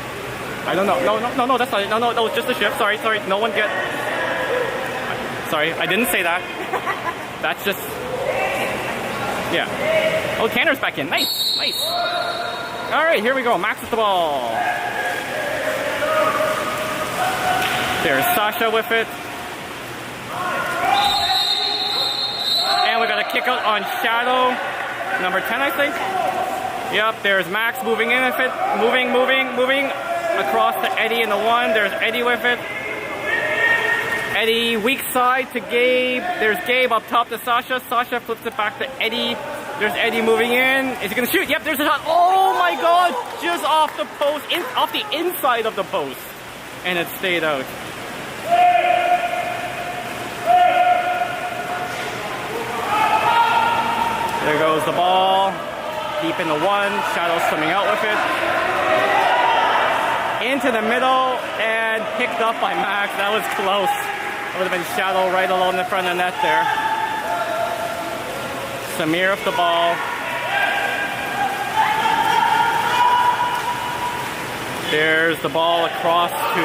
I don't know. No, that's not it. No, it's just a shift. Sorry. No one get... Sorry, I didn't say that. That's just... Yeah. Oh, Tanner's back in. Nice. All right, here we go. Max with the ball. There's Sasha with it. And we got a kick out on Shadow. Number 10, I think. Yep, there's Max moving in with it. Moving. Across to Eddie in the 1. There's Eddie with it. Eddie, weak side to Gabe. There's Gabe up top to Sasha. Sasha flips it back to Eddie. There's Eddie moving in. Is he gonna shoot? Yep, there's a shot. Oh my god! Just off the post, off the inside of the post. And it stayed out. There goes the ball. Deep in the 1. Shadow swimming out with it. Into the middle and picked up by Max. That was close. It would have been Shadow right along the front of the net there. Samir with the ball. There's the ball across to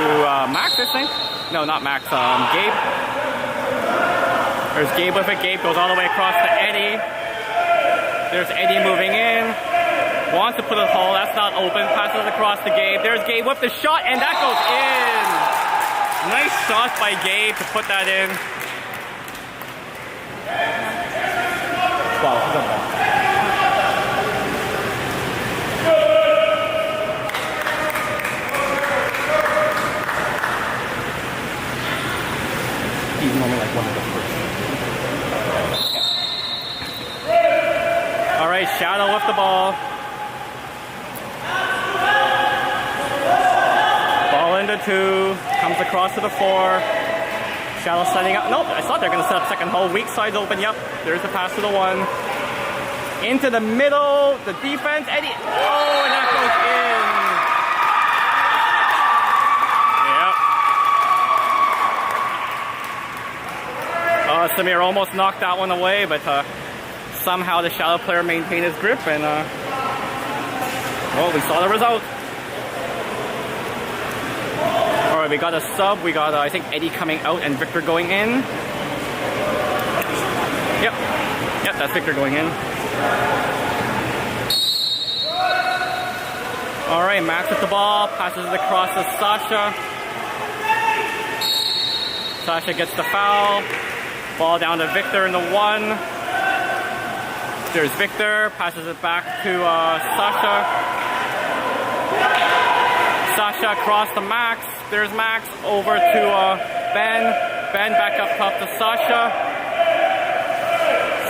Max, I think. No, not Max. Gabe. There's Gabe with it. Gabe goes all the way across to Eddie. There's Eddie moving in. Wants to put a hole. That's not open. Passes across to Gabe. There's Gabe with the shot, and that goes in. Nice shot by Gabe to put that in. Wow, he's on that. He's normally like one of the first. All right, Shadow with the ball. Ball into 2. Comes across to the 4. Shadow setting up. Nope, I thought they were going to set up second hole. Weak side's open. Yep, there's the pass to the 1. Into the middle. The defense. Eddie. Oh, and that goes in. Yep. Samir almost knocked that one away, but somehow the Shadow player maintained his grip, and well, we saw the result. Alright, we got a sub. We got, I think, Eddie coming out and Victor going in. Yep, that's Victor going in. Alright, Max with the ball. Passes it across to Sasha. Sasha gets the foul. Ball down to Victor in the 1. There's Victor. Passes it back to Sasha. Sasha across to Max. There's Max over to Ben. Ben back up top to Sasha.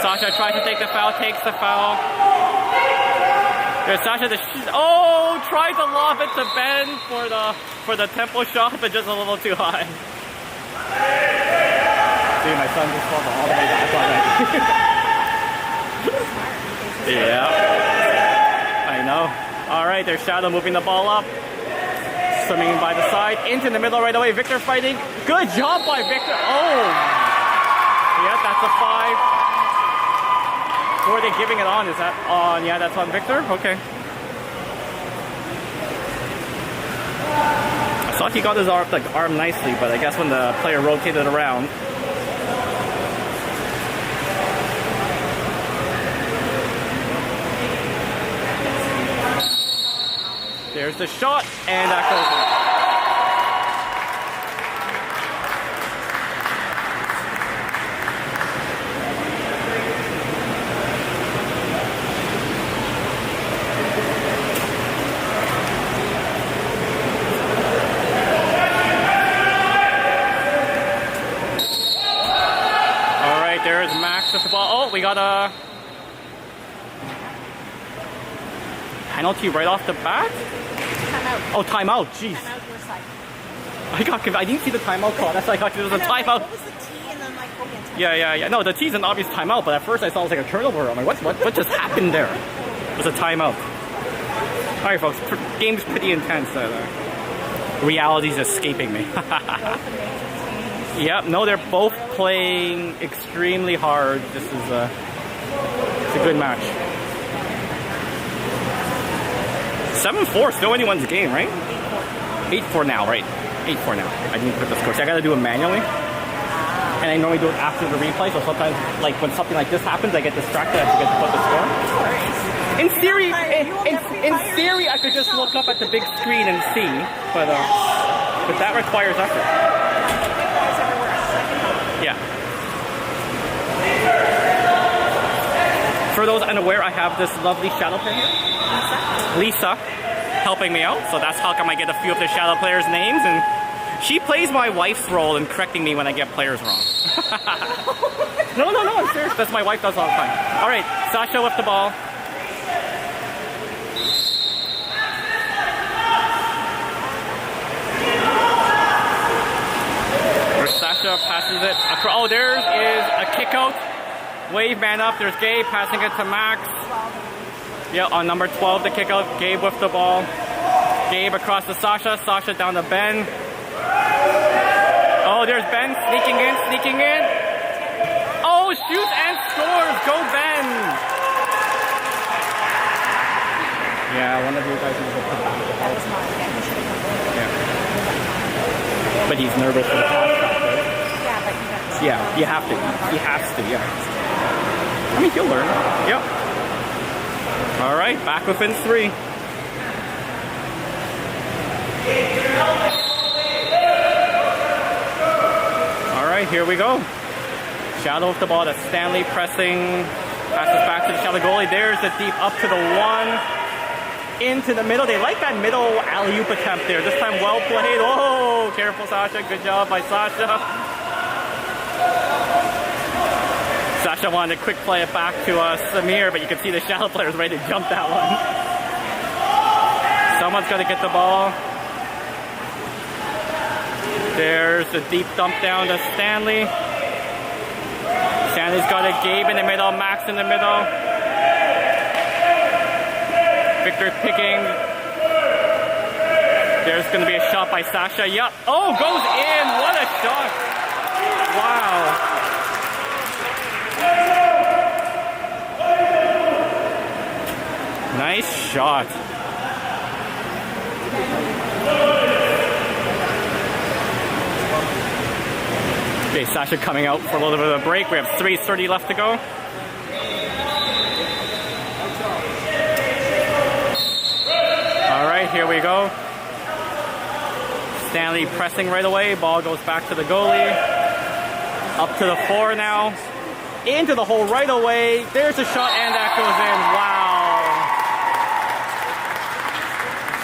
Sasha tries to take the foul, takes the foul. There's Sasha. Tried to lob it to Ben for the tempo shot, but just a little too high. Dude, my son just fought all the way back on that. Yeah. I know. All right, there's Shadow moving the ball up. Swimming by the side. Into the middle right away. Victor fighting. Good job by Victor. Oh. Yeah, that's a 5. Who are they giving it on? Is that on? Yeah, that's on Victor? Okay. I thought he got his arm nicely, but I guess when the player rotated around. There's the shot, and that goes in. All right, there's Max with the ball. Oh, we got a penalty right off the bat. Timeout. Oh, timeout. Jeez. Timeout your side. I didn't see the timeout call. That's why I thought it was a timeout. What was the T and then like okay, Yeah. No, the T's an obvious timeout, but at first I saw it was like a turnover. I'm like, what just happened there? It was a timeout. All right, folks. Game's pretty intense. Reality's escaping me. Yep. No, they're both playing extremely hard. This is it's a good match. 7-4, still anyone's game, right? 8-4 now, right? 8-4 now. I didn't put the score. So I gotta do it manually. And I normally do it after the replay, so sometimes, like, when something like this happens, I get distracted, I forget to put the score. In theory, in theory, I could just look up at the big screen and see, but that requires effort. Yeah. For those unaware, I have this lovely shadow player here. Lisa, helping me out, so that's how come I get a few of the shadow players' names, and she plays my wife's role in correcting me when I get players wrong. No, I'm serious. That's my wife does all the time. All right, Sasha with the ball. Where Sasha passes it across. Oh, there is a kick out. Wave man up. There's Gabe passing it to Max. Yeah, on number 12, the kick out. Gabe with the ball. Gabe across to Sasha. Sasha down to Ben. Oh, there's Ben sneaking in. Oh, shoots and scores. Go Ben. Yeah, one of you guys needs to put back the ball. Yeah. But he's nervous for the pass back, right? Yeah, you have to. He has to, yeah. I mean, he'll learn. Yep. All right, back within 3. All right, here we go. Shadow with the ball. That's Stanley pressing. Passes back to the Shadow goalie. There's the deep up to the 1. Into the middle. They like that middle alley-oop attempt there. This time well played. Oh, careful, Sasha. Good job by Sasha. Sasha wanted to quick play it back to Samir, but you can see the Shadow players ready to jump that one. Someone's got to get the ball. There's the deep dump down to Stanley. Stanley's got a Gabe in the middle, Max in the middle. Victor's picking. There's going to be a shot by Sasha. Yep. Oh, goes in. What a shot. Wow. Nice shot. Okay, Sasha coming out for a little bit of a break. We have 3:30 left to go. All right, here we go. Stanley pressing right away. Ball goes back to the goalie. Up to the 4 now. Into the hole right away. There's a shot, and that goes in. Wow.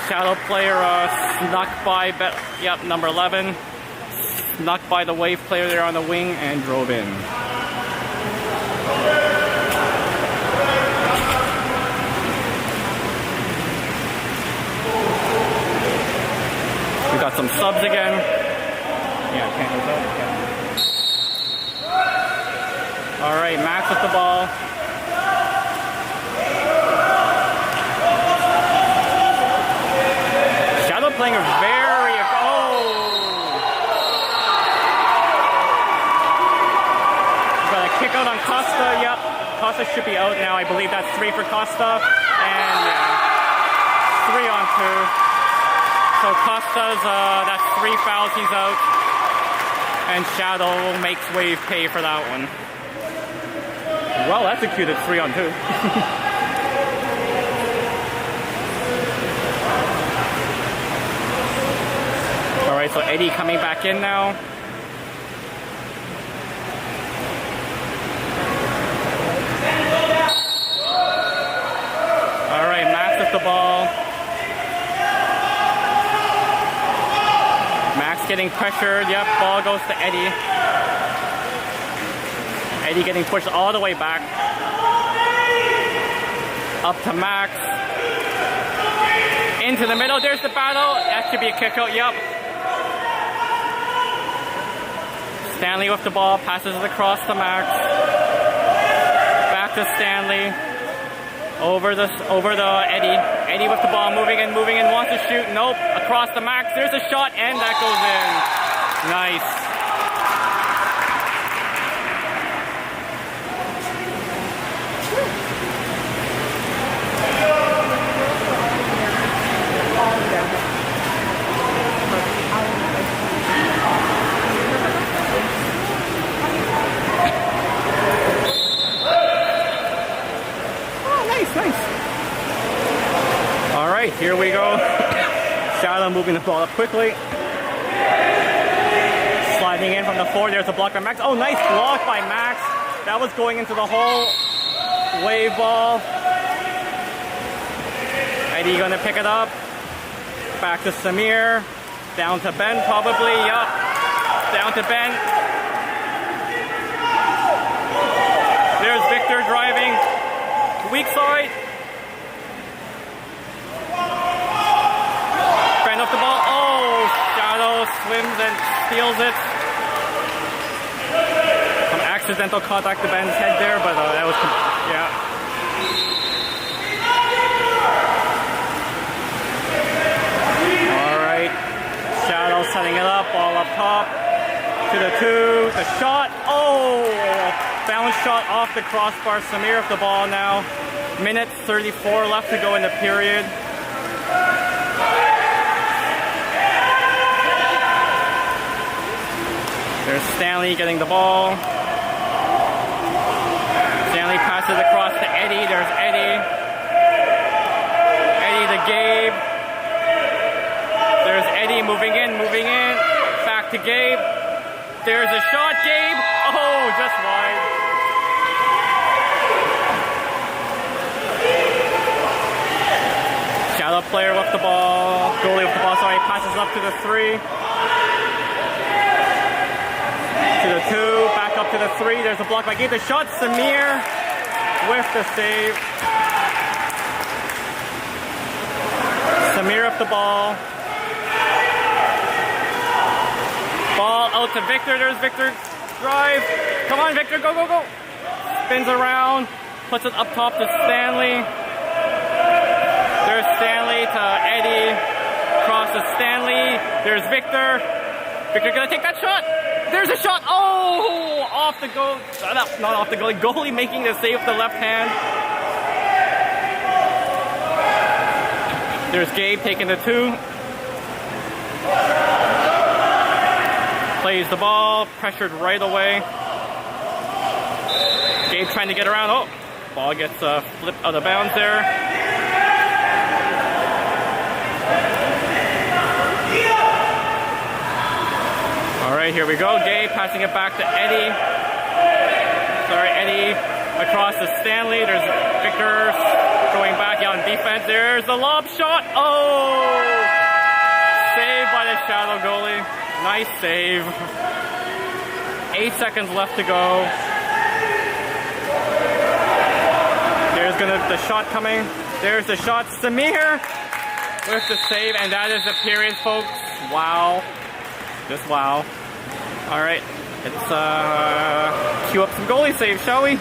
Shadow player snuck by. Yep, number 11. Knocked by the Wave player there on the wing and drove in. We got some subs again. Yeah, Canada's up. Yeah. All right, Max with the ball. Shadow playing a very got a kick out on Costa. Yep, Costa should be out now. I believe that's 3 for Costa, and yeah, 3 on 2. So Costa's, that's 3 fouls, he's out. And Shadow makes Wave pay for that one. Well executed, 3 on 2. Alright, so Eddie coming back in now. Alright, Max with the ball. Getting pressured, yep, ball goes to Eddie. Eddie getting pushed all the way back. Up to Max. Into the middle, there's the battle. That should be a kick out, yep. Stanley with the ball, passes it across to Max. Back to Stanley. Over the Eddie. Eddie with the ball, moving in, wants to shoot. Nope, across the Max. There's a shot, and that goes in. Nice. Alright, here we go. Shadow moving the ball up quickly. Sliding in from the floor. There's a block by Max. Oh, nice block by Max. That was going into the hole. Wave ball. Eddie gonna pick it up. Back to Samir. Down to Ben probably. Yup. Down to Ben. There's Victor driving. Weak side. Ben off the ball. Oh, Shadow swims and steals it. Some accidental contact to Ben's head there, but that was, yeah. All right. Shadow setting it up, ball up top. To the 2, the shot. Oh, bounce shot off the crossbar. Samir with the ball now. Minute 34 left to go in the period. There's Stanley getting the ball. Stanley passes across to Eddie. There's Eddie. Eddie to Gabe. There's Eddie moving in. Back to Gabe. There's a shot, Gabe. Oh, just wide. Shadow player with the ball. Goalie with the ball. Sorry, passes up to the 3. To the 2. Back up to the 3. There's a block by Gabe. The shot, Samir with the save. Samir up the ball. Ball out to Victor. There's Victor. Drive. Come on, Victor. Go, go, go. Spins around. Puts it up top to Stanley. There's Stanley to Eddie. Cross to Stanley. There's Victor. Victor gonna take that shot. There's a shot. Oh, off the goal. Not off the goalie. Goalie making the save with the left hand. There's Gabe taking the 2. Plays the ball, pressured right away. Gabe trying to get around. Oh, ball gets flipped out of bounds there. All right, here we go. Gabe passing it back to Eddie. Sorry, Eddie across to Stanley. There's Victor going back on defense. There's the lob shot. Oh, saved by the Shadow goalie. Nice save. 8 seconds left to go. There's the shot coming. There's the shot. Samir with the save, and that is the period, folks. Wow. Just wow. All right, let's cue up some goalie saves, shall we?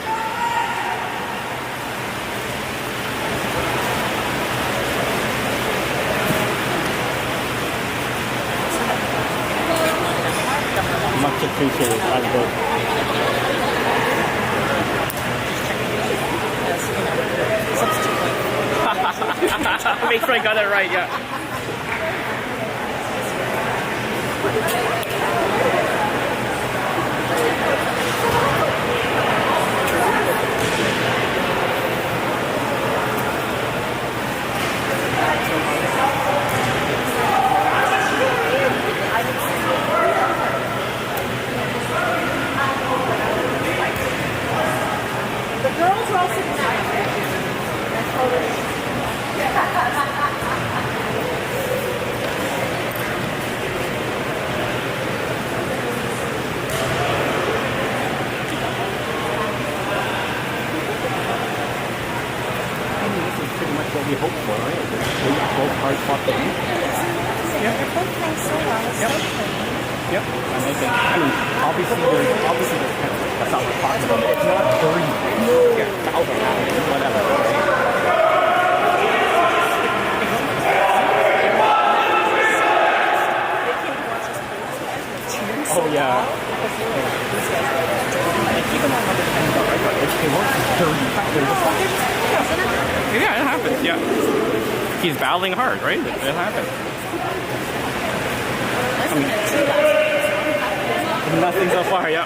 Much appreciated. That's good. Make sure I got it right, yeah. The girls are all sitting down. What we hope for, right? Both hard fought games. Yeah. They're both playing so well. It's Yep. so clean. Yep. And I think, obviously there's that's not what we're talking about. It's not 30. Yeah, 1,000 hours, whatever. Oh yeah. Even on other things, right? They work 30 pounds. Yeah, it happens. Yeah, he's battling hard, right? It happens. Nothing so far. Yeah.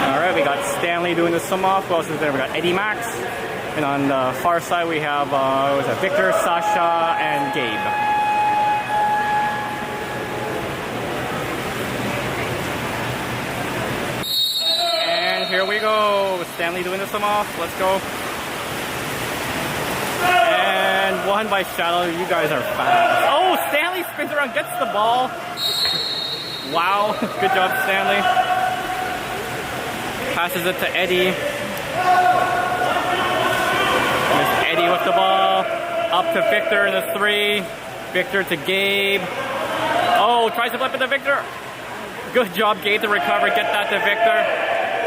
All right, we got Stanley doing the sum off. Who else is there? We got Eddie Max, and on the far side we have was it Victor, Sasha, and Gabe. Here we go. Stanley doing the sum off. Let's go. And won by Shadow. You guys are fast. Oh, Stanley spins around, gets the ball. Wow. Good job, Stanley. Passes it to Eddie. There's Eddie with the ball. Up to Victor in the 3. Victor to Gabe. Oh, tries to flip it to Victor. Good job, Gabe, to recover. Get that to Victor.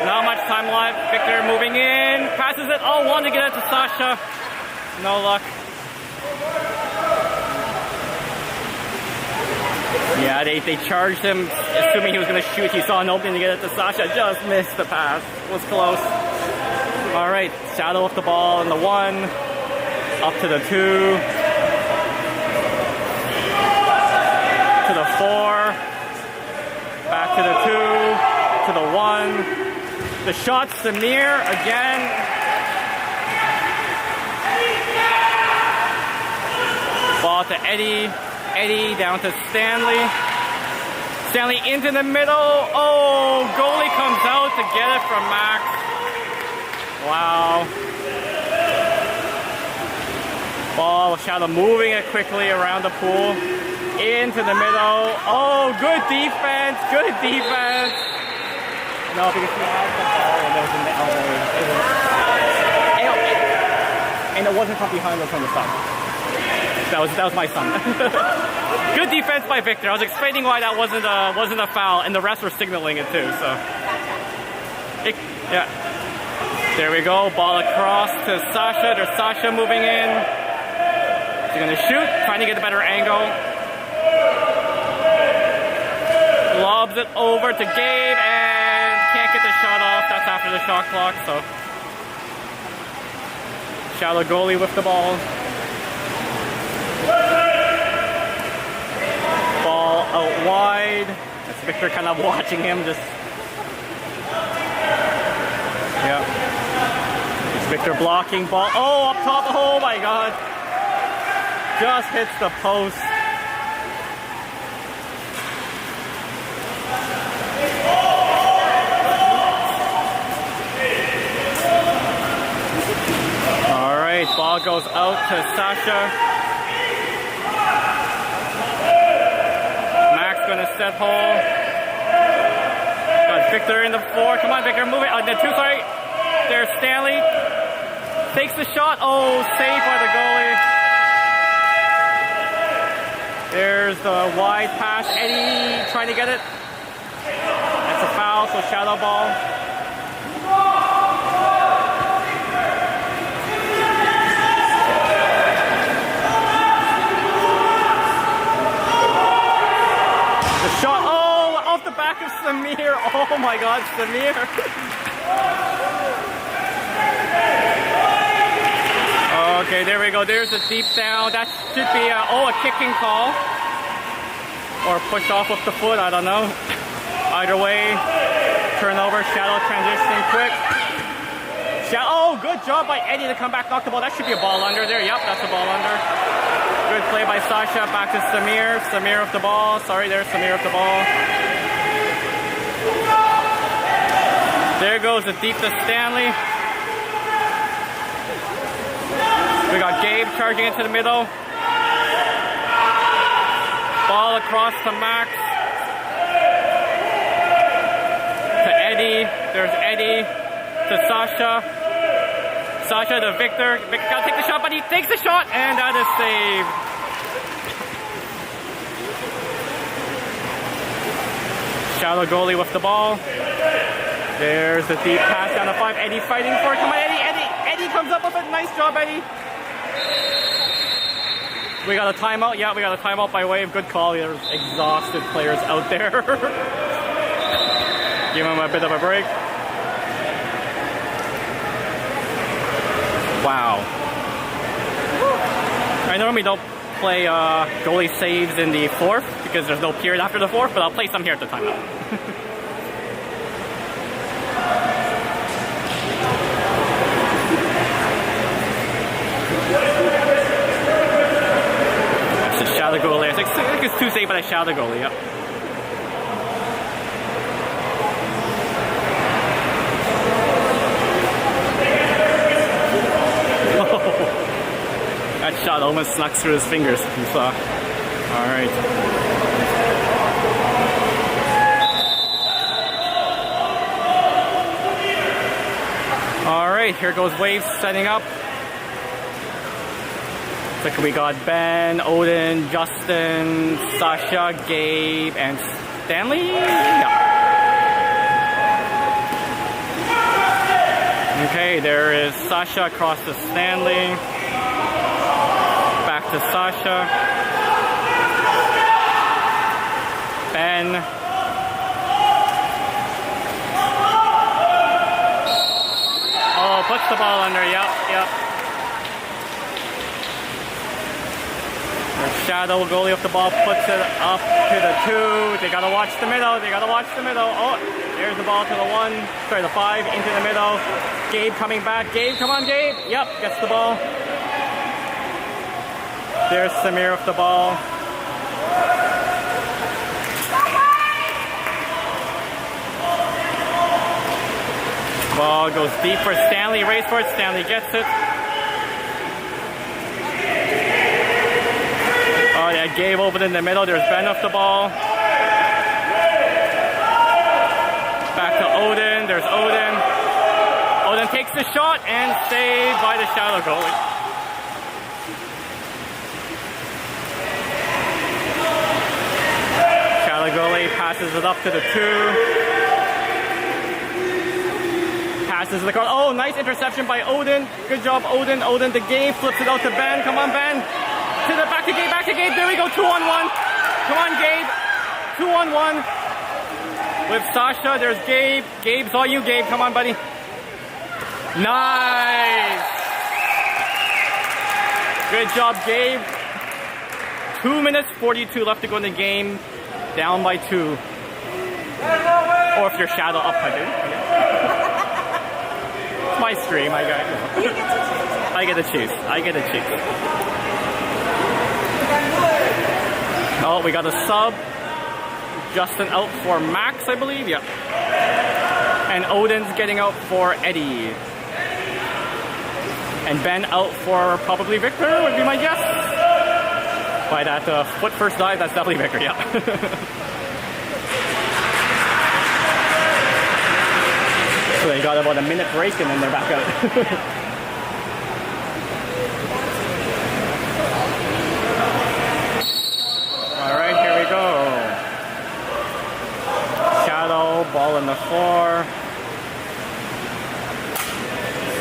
Not much time left. Victor moving in. Passes it. Oh, wanted to get it to Sasha. No luck. Yeah, they charged him, assuming he was going to shoot. He saw an opening to get it to Sasha. Just missed the pass. Was close. All right, Shadow with the ball in the 1. Up to the 2. To the 4. Back to the 2. To the 1. The shot, Samir again. Ball to Eddie. Eddie down to Stanley. Stanley into the middle. Oh, goalie comes out to get it from Max. Wow. Ball, Shadow moving it quickly around the pool. Into the middle. Oh, good defense. Good defense. No, because he had the ball and it was in the elbow. And it wasn't from behind, it was from the side. That was my son. Good defense by Victor. I was explaining why that wasn't a foul, and the refs were signaling it too. So, yeah. There we go. Ball across to Sasha. There's Sasha moving in. She's gonna shoot, trying to get a better angle. Lobs it over to Gabe and can't get the shot off. That's after the shot clock. So, Shallow goalie with the ball. Ball out wide. That's Victor kind of watching him just. Yeah. It's Victor blocking ball. Oh, up top. Oh my God. Just hits the post. All goes out to Sasha. Max gonna set hole. Got Victor in the 4. Come on, Victor, move it. The 2, sorry. There's Stanley. Takes the shot. Oh, saved by the goalie. There's the wide pass. Eddie trying to get it. That's a foul, so shadow ball. The shot. Oh, off the back of Samir. Oh my God, Samir. Okay, there we go. There's a deep down. That should be a kicking call. Or push off with the foot, I don't know. Either way, turnover, shadow transitioning quick. Oh, good job by Eddie to come back, knock the ball. That should be a ball under there. Yep, that's a ball under. Good play by Sasha. Back to Samir. Samir with the ball. Sorry, there's Samir with the ball. There goes the deep to Stanley. We got Gabe charging into the middle. Ball across to Max. To Eddie. There's Eddie. To Sasha. Sasha to Victor. Victor gotta take the shot, but he takes the shot, and that is saved. Shallow goalie with the ball. There's the deep pass down to 5. Eddie fighting for it. Come on, Eddie. Eddie comes up with it. Nice job, Eddie. We got a timeout. Yeah, we got a timeout by way of good call. There's exhausted players out there. Give them a bit of a break. Wow. I normally don't play goalie saves in the 4th because there's no period after the 4th, but I'll play some here at the timeout. Shadow goalie. I think it's too safe, but I shadow goalie. Yep. That shot almost snuck through his fingers. You saw. All right. All right. Here goes Waves setting up. So we got Ben, Odin, Justin, Sasha, Gabe, and Stanley? Yeah. Okay, there is Sasha across to Stanley. Back to Sasha. Ben. Oh, puts the ball under, yep. Shadow goalie of the ball puts it up to the 2. They gotta watch the middle. Oh, there's the ball to the 1. Sorry, the 5 into the middle. Gabe coming back. Gabe, come on, Gabe. Yep, gets the ball. There's Samir with the ball. Ball goes deep for Stanley. Race for it. Stanley gets it. Oh yeah, Gabe open in the middle. There's Ben off the ball. Back to Odin. There's Odin. Odin takes the shot and saved by the shadow goalie. Shadow goalie passes it up to the 2. Passes the corner. Oh, nice interception by Odin. Good job, Odin. Odin to Gabe. Flips it out to Ben. Come on, Ben. To the back to Gabe. There we go. 2-on-1. Come on, Gabe. 2-on-1. With Sasha, there's Gabe. Gabe's all you, Gabe. Come on, buddy. Nice. Good job, Gabe. 2 minutes 42 left to go in the game. Down by 2. Or if you're shadow up, I do. It's my stream, I got it. I get to choose. Oh, we got a sub. Justin out for Max, I believe. Yep. And Odin's getting out for Eddie. And Ben out for probably Victor would be my guess. By that foot first dive, that's definitely Victor, yeah. So they got about a minute break and then they're back out. Alright, here we go. Shadow, ball in the floor.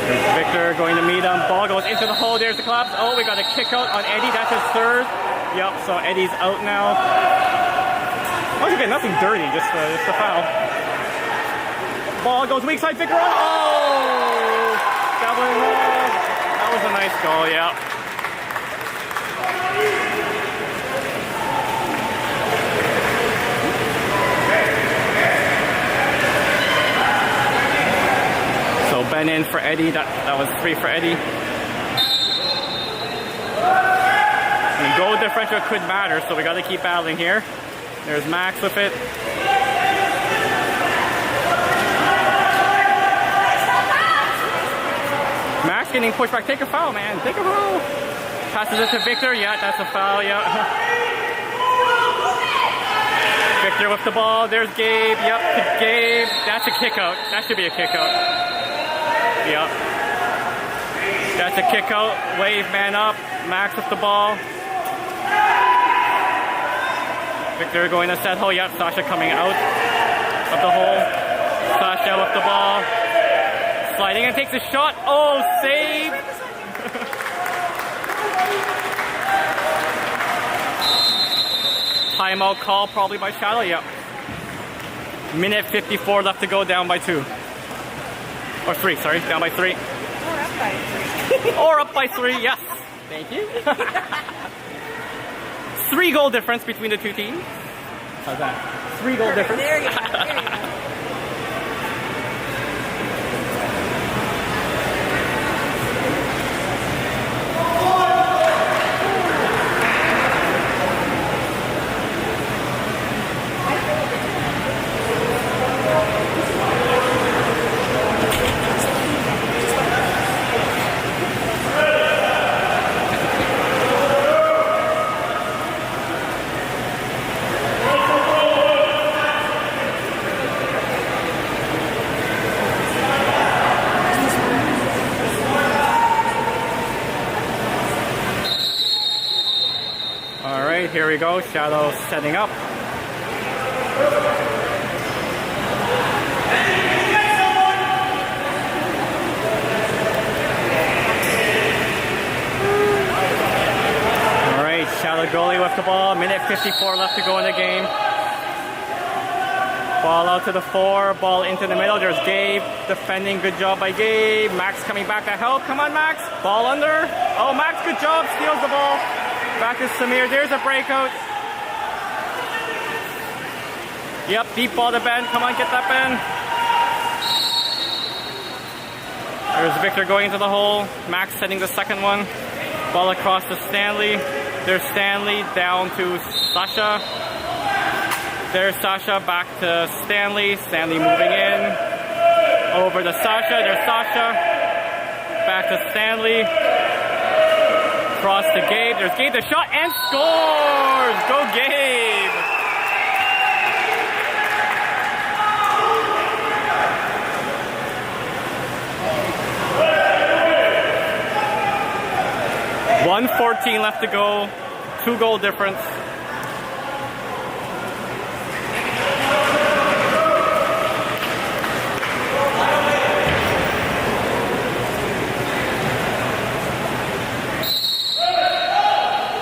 There's Victor going to meet him. Ball goes into the hole. There's the collapse. Oh, we got a kick out on Eddie. That's his third. Yep, so Eddie's out now. Once again, nothing dirty, just a foul. Ball goes weak side. Victor on. Oh! That was a nice goal, yeah. Ben in for Eddie. That was 3 for Eddie. And goal differential could matter, so we got to keep battling here. There's Max with it. Max getting pushed back. Take a foul, man. Take a foul. Passes it to Victor. Yeah, that's a foul. Yeah. Victor with the ball. There's Gabe. Yep, Gabe. That's a kick out. That should be a kick out. Yep. That's a kick out. Wave man up. Max with the ball. Victor going to set hole. Yep. Sasha coming out of the hole. Sasha with the ball. Sliding and takes a shot. Oh, save. Timeout call probably by Shadow. Yep. Minute 54 left to go, down by 2. Or 3, sorry, down by 3. Or up by 3. Or up by 3, yes. Thank you. 3 goal difference between the two teams. How's that? 3 goal difference. There you go. There you go. Here we go, Shadow setting up. Alright, Shadow goalie with the ball. Minute 54 left to go in the game. Ball out to the 4, ball into the middle. There's Gabe defending. Good job by Gabe. Max coming back to help. Come on, Max. Ball under. Oh, Max, good job. Steals the ball. Back to Samir. There's a breakout. Yep, deep ball to Ben. Come on, get that, Ben. There's Victor going into the hole. Max setting the second one. Ball across to Stanley. There's Stanley down to Sasha. There's Sasha back to Stanley. Stanley moving in. Over to Sasha. There's Sasha. Back to Stanley. Cross to Gabe. There's Gabe, the shot, and scores! Go Gabe! .114 left to go. 2 goal difference.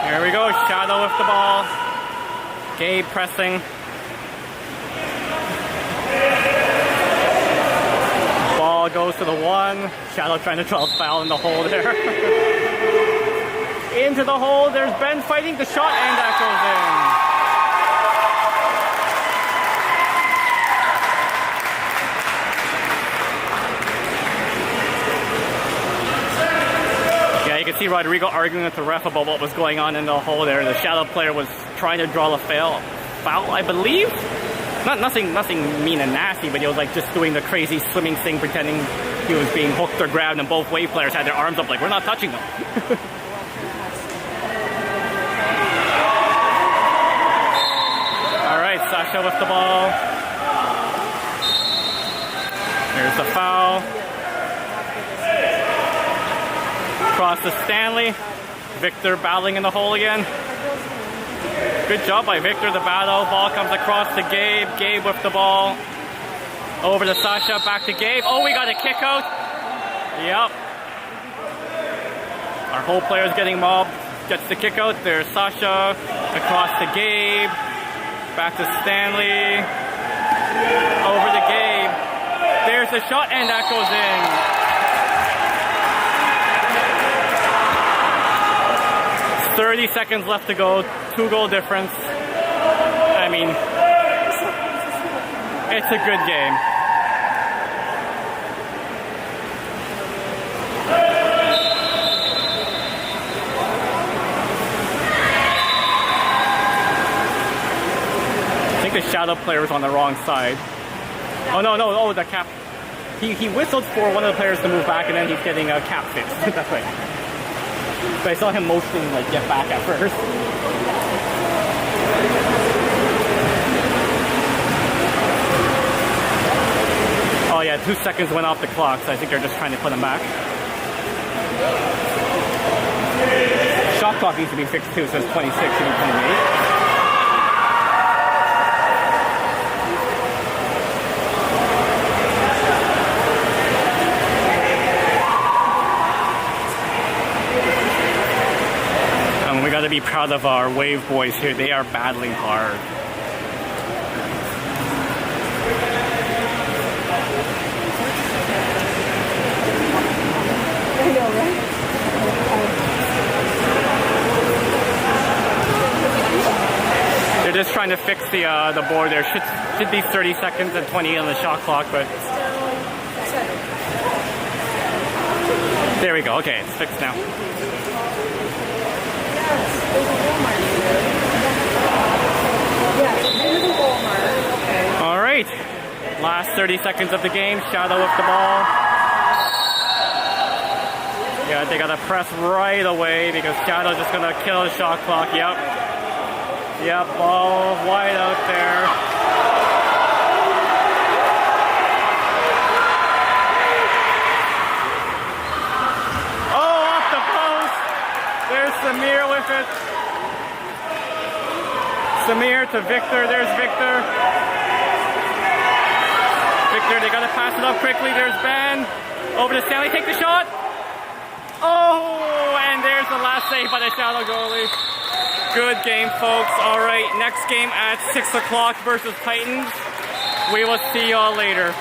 Here we go, Shadow with the ball. Gabe pressing. Ball goes to the 1. Shadow trying to draw a foul in the hole there. Into the hole, there's Ben fighting the shot, and that goes in. Yeah, you can see Rodrigo arguing with the ref about what was going on in the hole there. The Shadow player was trying to draw a foul, I believe. Nothing mean and nasty, but he was like just doing the crazy swimming thing, pretending he was being hooked or grabbed, and both Wave players had their arms up like, we're not touching them. All right, Sasha with the ball. Here's the foul. Cross to Stanley. Victor battling in the hole again. Good job by Victor, the battle. Ball comes across to Gabe. Gabe with the ball. Over to Sasha, back to Gabe. Oh, we got a kick out. Yep. Our whole player's getting mobbed. Gets the kick out. There's Sasha. Across to Gabe. Back to Stanley. Over to Gabe. There's the shot, and that goes in. 30 seconds left to go. 2-goal difference. I mean, it's a good game. I think the shadow player was on the wrong side. Oh no, oh, the cap. He whistled for one of the players to move back, and then he's getting a cap fixed. That's right. But I saw him motioning like get back at first. Oh yeah, 2 seconds went off the clock, so I think they're just trying to put him back. Shot clock needs to be fixed too, so it's 26 and 28. We got to be proud of our Wave boys here. They are battling hard. I know, right? They're just trying to fix the board there. Should be 30 seconds and 28 on the shot clock, but there we go. Okay, it's fixed now. All right, last 30 seconds of the game. Shadow with the ball. Yeah, they gotta press right away because Shadow's just gonna kill the shot clock. Yep, ball wide out there. Oh, off the post. There's Samir with it. Samir to Victor. There's Victor. Victor, they gotta pass it up quickly. There's Ben. Over to Stanley. Take the shot. Oh, and there's the last save by the Shadow goalie. Good game, folks. All right, next game at 6 o'clock versus Titans. We will see y'all later.